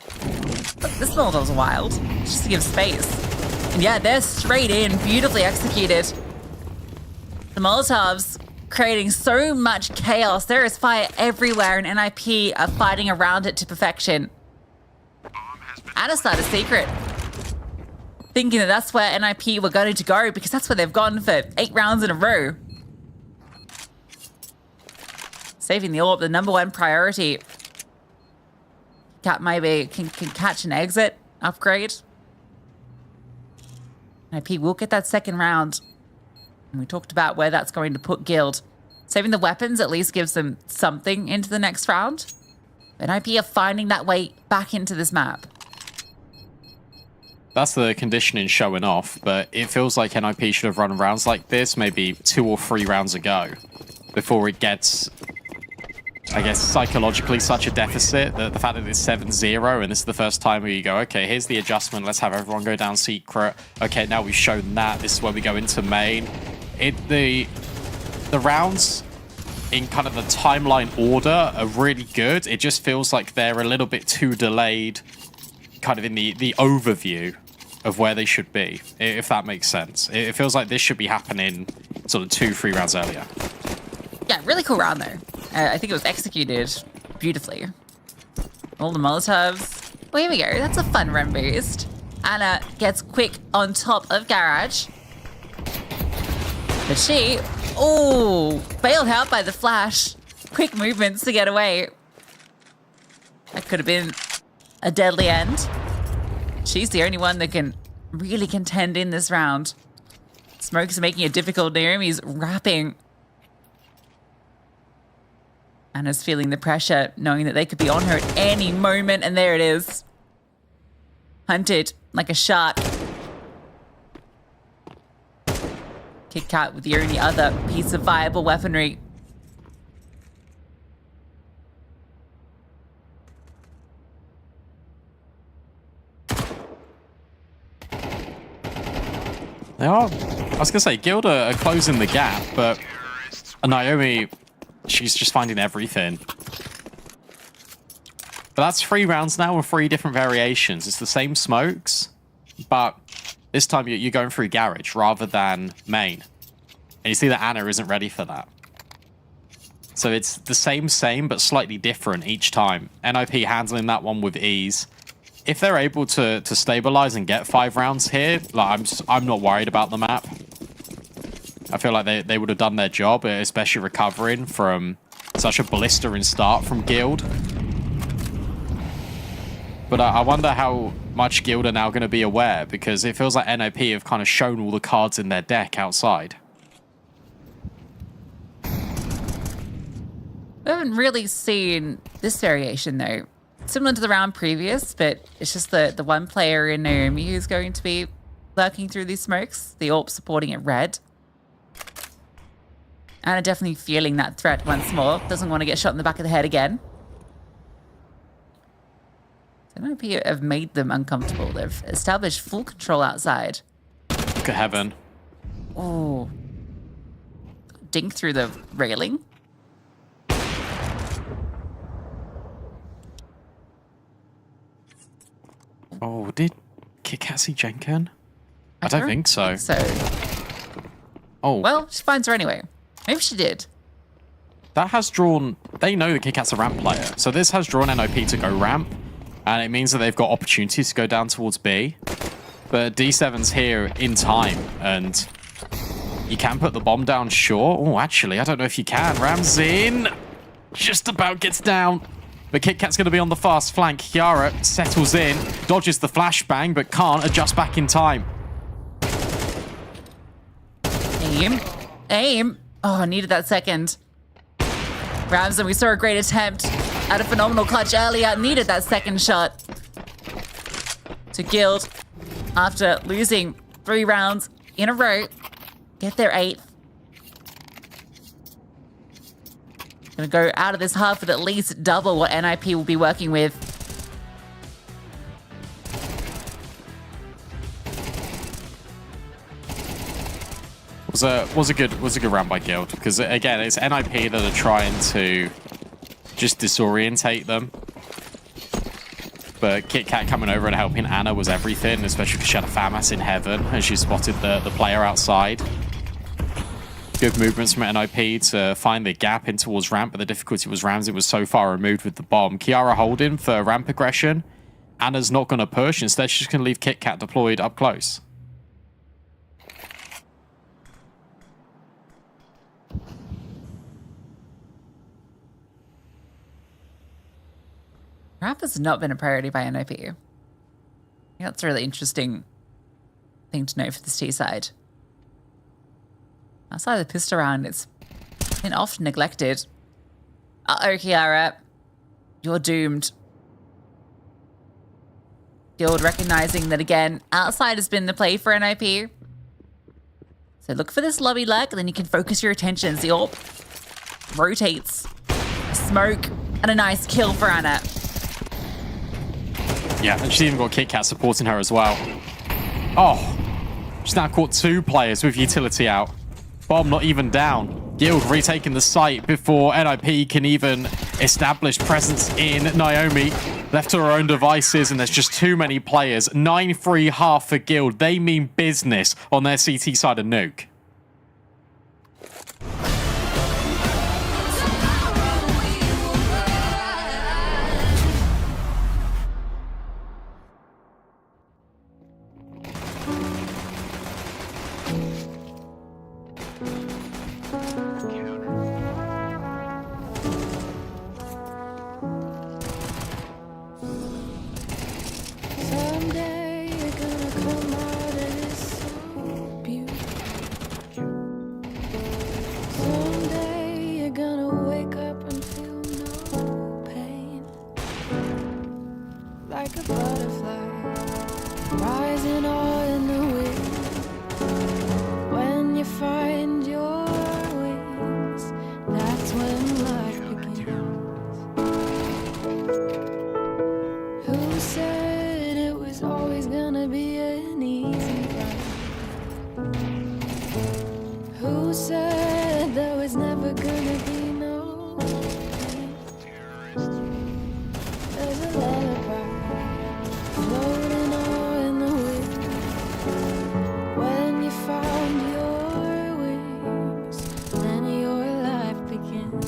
But this Molotov's wild. Just to give space. And yeah, they're straight in. Beautifully executed. The Molotovs creating so much chaos. There is fire everywhere, and NIP are fighting around it to perfection. Anna started a secret. Thinking that that's where NIP were going to go, because that's where they've gone for 8 rounds in a row. Saving the orb, the #1 priority. Cat maybe can catch an exit upgrade. NIP will get that second round. And we talked about where that's going to put Guild. Saving the weapons at least gives them something into the next round. NIP are finding that way back into this map. That's the conditioning showing off, but it feels like NIP should have run rounds like this maybe 2 or 3 rounds ago before it gets, I guess, psychologically such a deficit. The fact that it's 7-0 and this is the first time where you go, okay, here's the adjustment. Let's have everyone go down secret. Okay, now we've shown that. This is where we go into main. The rounds in kind of the timeline order are really good. It just feels like they're a little bit too delayed kind of in the overview of where they should be, if that makes sense. It feels like this should be happening sort of 2-3 rounds earlier. Yeah, really cool round there. I think it was executed beautifully. All the Molotovs. Well, here we go. That's a fun run boost. Anna gets quick on top of Garage. But she, bailed out by the flash. Quick movements to get away. That could have been a deadly end. She's the only one that can really contend in this round. Smokes are making it difficult. Naomi's wrapping. Anna's feeling the pressure, knowing that they could be on her at any moment, and there it is. Hunted like a shark. Kit Kat with the only other piece of viable weaponry. They are. I was gonna say Guild are closing the gap, but Naomi, she's just finding everything. But that's 3 rounds now with 3 different variations. It's the same smokes, but this time you're going through garage rather than main. And you see that Anna isn't ready for that. So it's the same, but slightly different each time. NOP handling that one with ease. If they're able to stabilize and get 5 rounds here, like I'm not worried about the map. I feel like they would have done their job, especially recovering from such a blistering start from Guild. But I wonder how much Guild are now going to be aware, because it feels like NOP have kind of shown all the cards in their deck outside. We haven't really seen this variation though. Similar to the round previous, but it's just the one player in Naomi who's going to be lurking through these smokes. The AWP supporting it red. Anna definitely feeling that threat once more. Doesn't want to get shot in the back of the head again. So NOP have made them uncomfortable. They've established full control outside. Look at Heaven. Oh. Dink through the railing. Oh, did KitKat see Jenkin? I don't think so. Oh. Well, she finds her anyway. Maybe she did. That has drawn... They know that KitKat's a ramp player. So this has drawn NOP to go ramp. And it means that they've got opportunities to go down towards B. But D7's here in time. And you can put the bomb down, sure. Oh, actually, I don't know if you can. Ram's in. Just about gets down. But KitKat's going to be on the fast flank. Kiara settles in, dodges the flashbang, but can't adjust back in time. Aim. Aim. Oh, I needed that second. Ramsden, we saw a great attempt at a phenomenal clutch earlier. Needed that second shot. To Guild, after losing 3 rounds in a row, get their 8th. Gonna go out of this half with at least double what NIP will be working with. Was a good round by Guild, because again it's NIP that are trying to just disorientate them. But KitKat coming over and helping Anna was everything, especially because she had a FAMAS in Heaven and she spotted the player outside. Good movements from NIP to find the gap in towards ramp, but the difficulty was Ramsey was so far removed with the bomb. Kiara holding for ramp aggression. Anna's not going to push. Instead, she's going to leave KitKat deployed up close. Ramp has not been a priority by NIP. I think that's a really interesting thing to know for this T side. Outside of the pistol round, it's been often neglected. Uh-oh, Kiara. You're doomed. Guild recognizing that, again, outside has been the play for NIP. So look for this lobby lurk, and then you can focus your attention. The AWP rotates. Smoke, and a nice kill for Anna. Yeah, and she's even got KitKat supporting her as well. Oh, she's now caught 2 players with utility out. Bomb not even down. Guild retaking the site before NIP can even establish presence in Naomi. Left to her own devices, and there's just too many players. 9-3 half for Guild. They mean business on their CT side of Nuke. Who said it was always gonna be an easy ride? know it's never gonna be no pain. There's a lullaby floating all in the wind. When you found your wings, then your life begins.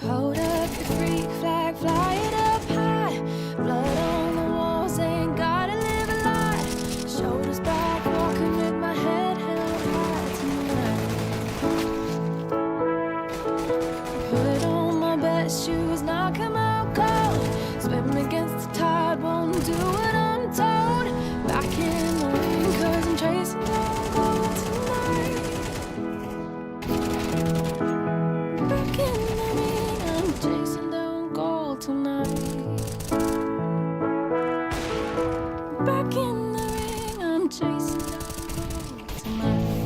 Hold up the freak flag, fly it up high. Blood on the walls, ain't gotta live a lie. Shoulders back, walking with my head held high tonight. Put on my best shoes, now come out cold. Swim against the tide, won't do what I'm told. Back in the ring, 'cause I'm chasing down gold tonight. Back in the ring, I'm chasing down gold tonight. Back in the ring, I'm chasing down gold tonight.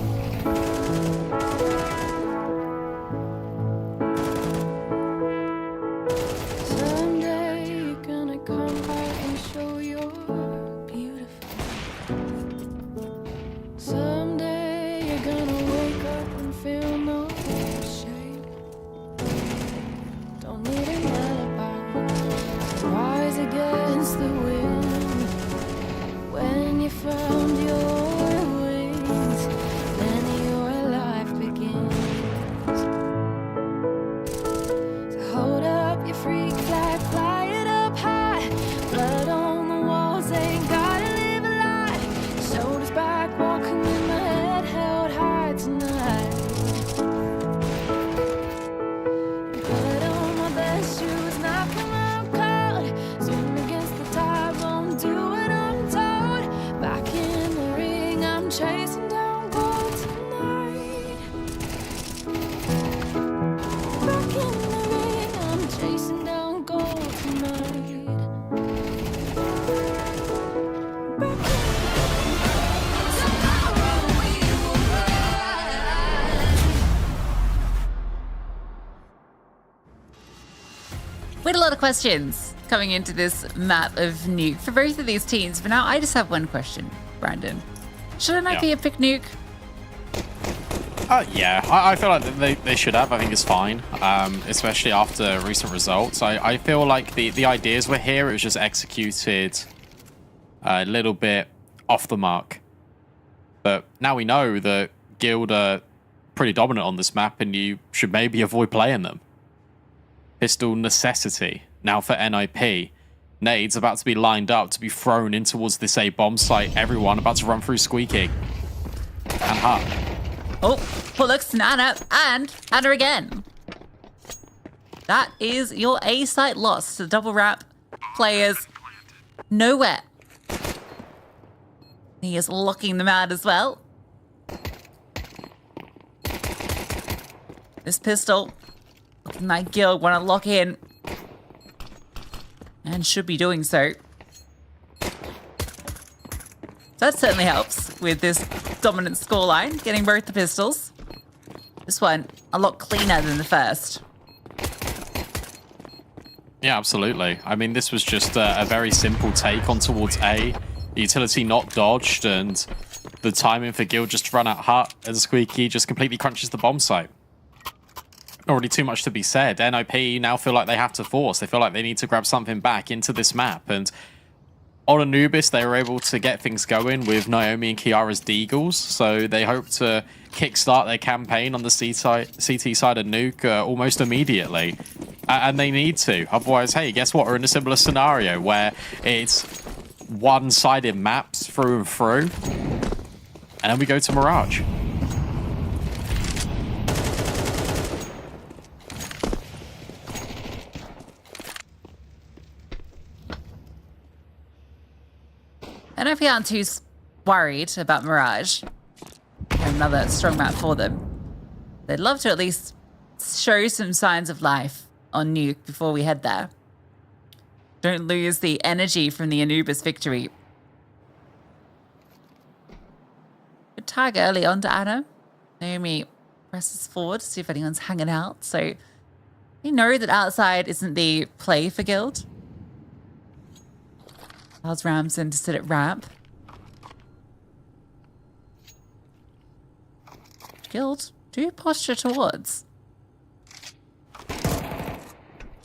Someday you're gonna come out and show you're beautiful. Someday you're gonna wake up and feel no shame. Don't need an alibi. Rise against the wind. When you found your wings, then your life begins. So hold up your freak flag, fly it up high. Blood on the walls, ain't gotta live a lie. Shoulders back, walking with my head held high tonight. Put on my best shoes, now come out cold. Swim against the tide, won't do what I'm told. Back in the ring, I'm chasing down gold tonight. Back in the ring, I'm chasing down gold tonight. Back in tomorrow we will rise. We had a lot of questions coming into this map of Nuke for both of these teams, but now I just have one question, Brandon. Shouldn't I be a pick Nuke? Yeah, I feel like they should have. I think it's fine, especially after recent results. I feel like the ideas were here. It was just executed a little bit off the mark. But now we know that Guild are pretty dominant on this map, and you should maybe avoid playing them. Pistol necessity. Now for NIP. Nades about to be lined up to be thrown in towards this A bomb site. Everyone about to run through Squeaky. And Hut. Oh, Pullux, Nana, and Hannah again. That is your A site loss to double wrap players nowhere. He is locking them out as well. This pistol, looking like Guild want to lock in. And should be doing so. That certainly helps with this dominant scoreline, getting both the pistols. This one, a lot cleaner than the first. Yeah, absolutely. I mean, this was just a very simple take on towards A. The utility not dodged, and the timing for Guild just to run out Hut, and Squeaky just completely crunches the bomb site. Not really too much to be said. NIP now feel like they have to force. They feel like they need to grab something back into this map. And on Anubis, they were able to get things going with Naomi and Kiara's Deagles. So they hope to kickstart their campaign on the CT side of Nuke almost immediately. And they need to. Otherwise, hey, guess what? We're in a similar scenario where it's one-sided maps through and through. And then we go to Mirage. I don't know if you aren't too worried about Mirage. Another strong map for them. They'd love to at least show some signs of life on Nuke before we head there. Don't lose the energy from the Anubis victory. Good tag early on to Anna. Naomi presses forward to see if anyone's hanging out. So we know that outside isn't the play for Guild. Allows Ramson to sit at ramp. Guild do posture towards.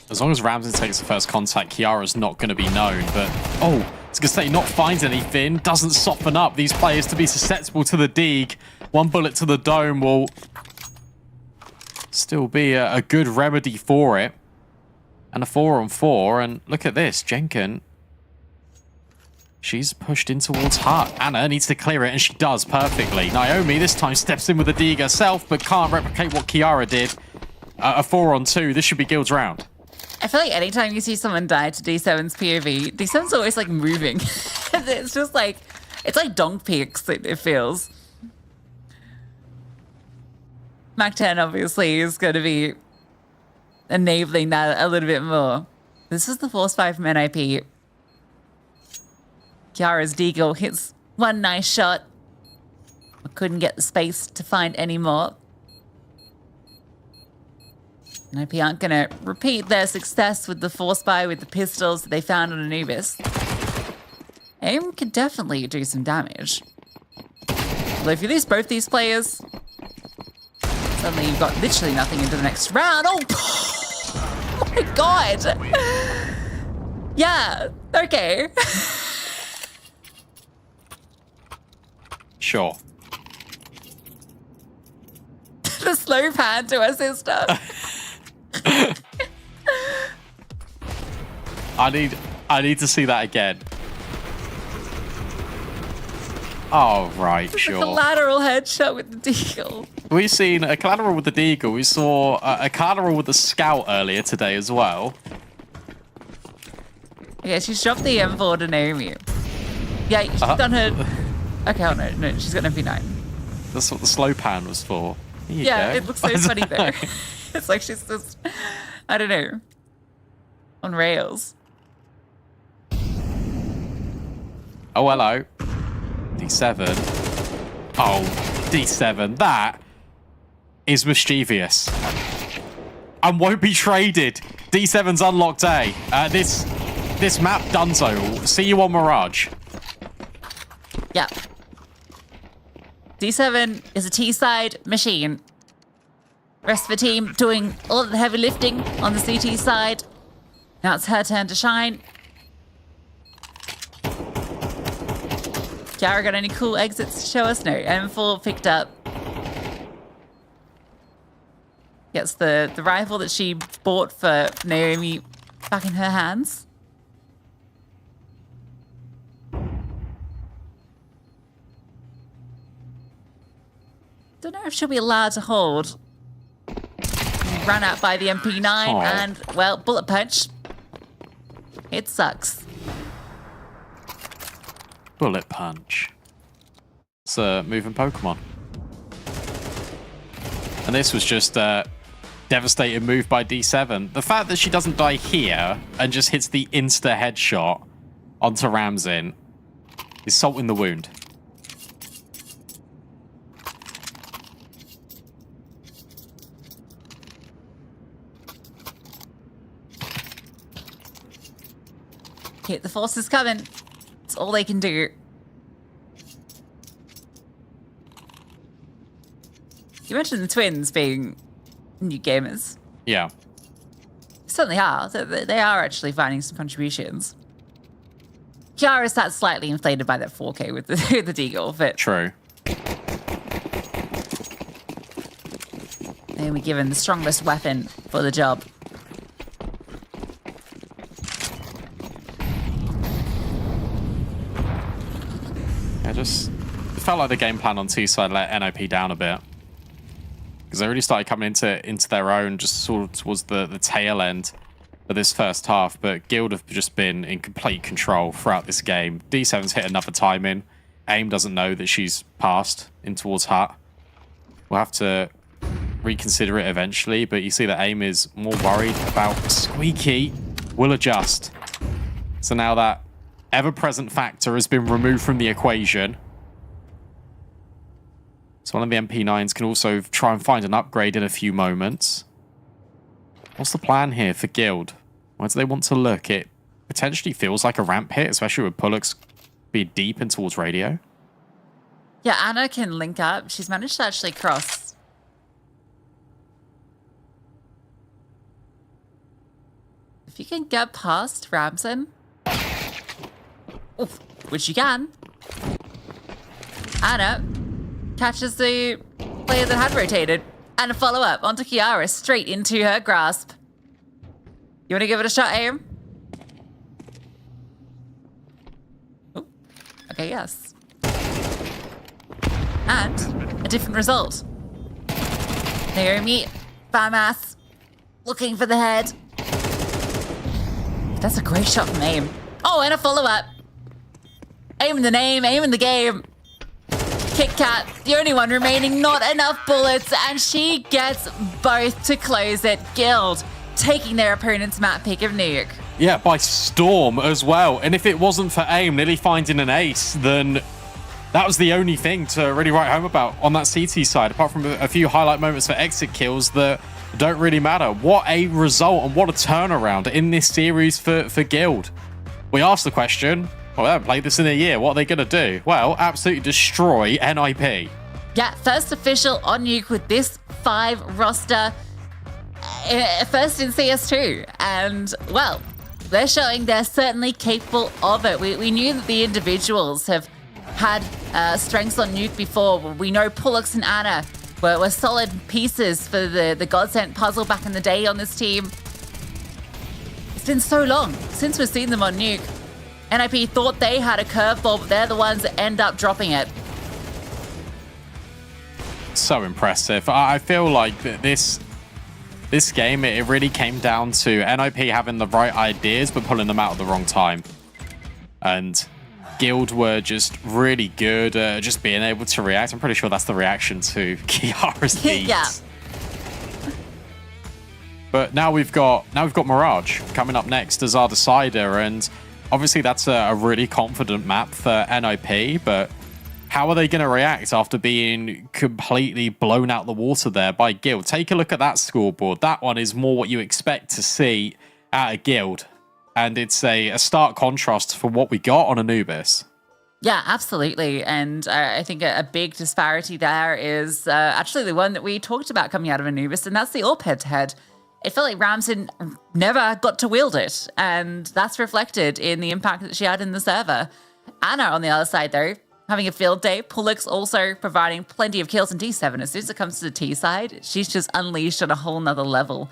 As long as Ramsden takes the first contact, Kiara's not going to be known. But, oh, I was going to say, not finds anything, doesn't soften up these players to be susceptible to the Deeg. One bullet to the dome will still be a good remedy for it. And a 4-on-4. And look at this, Jenkin. She's pushed in towards Hut. Anna needs to clear it, and she does perfectly. Naomi this time steps in with the Deeg herself, but can't replicate what Kiara did. A 4-on-2. This should be Guild's round. I feel like anytime you see someone die to D7's POV, D7's always like moving. It's just like, it's like donk peaks, it feels. Mac 10 obviously is going to be enabling that a little bit more. This is the Force 5 from NIP. Kiara's Deagle hits one nice shot. I couldn't get the space to find any more. NIP aren't going to repeat their success with the Force Buy with the pistols that they found on Anubis. AIM could definitely do some damage. Although if you lose both these players, suddenly you've got literally nothing into the next round. Oh my god! Yeah, okay. Sure. The slow pan to her sister. I need to see that again. Oh, right, Just sure. a collateral headshot with the Deagle. We've seen a collateral with the Deagle. We saw a collateral with the Scout earlier today as well. Okay, she's dropped the M4 to Naomi. Yeah, she's done her... Okay, oh no, she's got an MP9. That's what the slow pan was for. Here you go. It looks so funny though. It's like she's just, I don't know, on rails. Oh, hello. D7. Oh, D7. That is mischievous. And won't be traded. D7's unlocked A. This map donezo. See you on Mirage. Yeah. D7 is a T-side machine. Rest of the team doing all of the heavy lifting on the CT side. Now it's her turn to shine. Kiara got any cool exits to show us? No. M4 picked up. Gets the rifle that she bought for Naomi back in her hands. Don't know if she'll be allowed to hold. Run out by the MP9 and, well, bullet punch. It sucks. Bullet punch. It's a moving Pokemon. And this was just a devastating move by D7. The fact that she doesn't die here and just hits the insta headshot onto Ramsden is salt in the wound. Okay, the force is coming. It's all they can do. You mentioned the twins being new gamers. Yeah. They certainly are. They are actually finding some contributions. Kiara sat slightly inflated by that 4K with the Deagle, but... True. They were given the strongest weapon for the job. It felt like the game plan on T-side let NOP down a bit. Because they really started coming into their own just sort of towards the tail end of this first half. But Guild have just been in complete control throughout this game. D7's hit another timing. AIM doesn't know that she's passed in towards Hut. We'll have to reconsider it eventually. But you see that AIM is more worried about Squeaky. Will adjust. So now that ever-present factor has been removed from the equation. So one of the MP9s can also try and find an upgrade in a few moments. What's the plan here for Guild? Where do they want to look? It potentially feels like a ramp hit, especially with Pullux being deep in towards radio. Yeah, Anna can link up. She's managed to actually cross can get past Ramson, oof, which you can, Anna catches the player that had rotated, and a follow-up onto Kiara, straight into her grasp. You want to give it a shot, Aim? Oh, okay, yes. And a different result. Naomi, Pyjamas, looking for the head. That's a great shot from Aim. Oh, and a follow-up. Aim in the name, aim in the game. Kit Kat, the only one remaining, not enough bullets, and she gets both to close it. Guild taking their opponent's map pick of Nuke. Yeah, by storm as well. And if it wasn't for Aim nearly finding an ace, then that was the only thing to really write home about on that CT side, apart from a few highlight moments for exit kills that don't really matter. What a result and what a turnaround in this series for Guild. We asked the question, well, they haven't played this in a year. What are they going to do? Well, absolutely destroy NIP. Yeah, first official on Nuke with this 5 roster. First in CS2. And, well, they're showing they're certainly capable of it. We knew that the individuals have had strengths on Nuke before. We know Pullux and Anna were solid pieces for the Godsent puzzle back in the day on this team. It's been so long since we've seen them on Nuke. NIP thought they had a curveball, but they're the ones that end up dropping it. So impressive. I feel like this game, it really came down to NIP having the right ideas, but pulling them out at the wrong time. And Guild were just really good at just being able to react. I'm pretty sure that's the reaction to Kiara's beat. Yeah. But now we've got Mirage coming up next as our decider, and obviously that's a really confident map for NIP, but how are they going to react after being completely blown out the water there by Guild? Take a look at that scoreboard. That one is more what you expect to see at a Guild, and it's a stark contrast for what we got on Anubis. Yeah, absolutely. And I think a big disparity there is actually the one that we talked about coming out of Anubis, and that's the AWP head-to-head. It felt like Ramson never got to wield it, and that's reflected in the impact that she had in the server. Anna, on the other side, though, having a field day. Pullux also providing plenty of kills in D7. As soon as it comes to the T side, she's just unleashed on a whole nother level.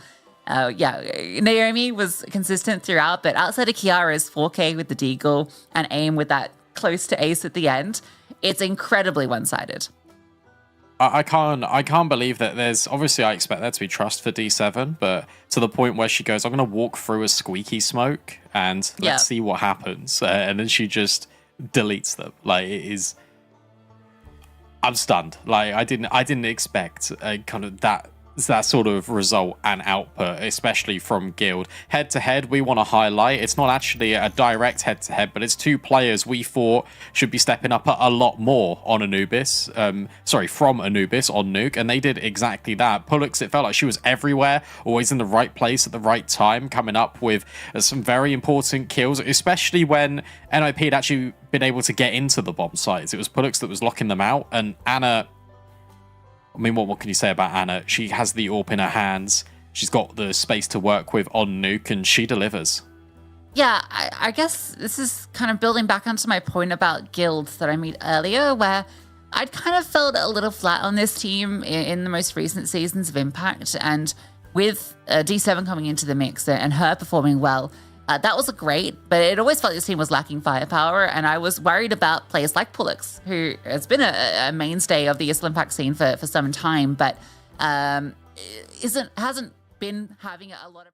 Yeah, Naomi was consistent throughout, but outside of Kiara's 4K with the Deagle and Aim with that close to ace at the end, it's incredibly one-sided. I can't believe that there's, obviously I expect there to be trust for D7, but to the point where she goes, I'm going to walk through a squeaky smoke and let's see what happens. And then she just deletes them. Like, it is, I'm stunned. Like, I didn't expect kind of that sort of result and output, especially from Guild. Head-to-head, we want to highlight, it's not actually a direct head-to-head, but it's 2 players we thought should be stepping up a lot more on Anubis. From Anubis on Nuke, and they did exactly that. Pullux, it felt like she was everywhere, always in the right place at the right time, coming up with some very important kills, especially when NIP had actually been able to get into the bomb sites. It was Pullux that was locking them out, and Anna, I mean, what can you say about Anna? She has the AWP in her hands. She's got the space to work with on Nuke, and she delivers. Yeah, I guess this is kind of building back onto my point about Guilds that I made earlier, where I'd kind of felt a little flat on this team in the most recent seasons of Impact. And with D7 coming into the mix and her performing well, that was great, but it always felt like this team was lacking firepower, and I was worried about players like Pullux, who has been a mainstay of the ESL Impact scene for some time, but hasn't been having a lot of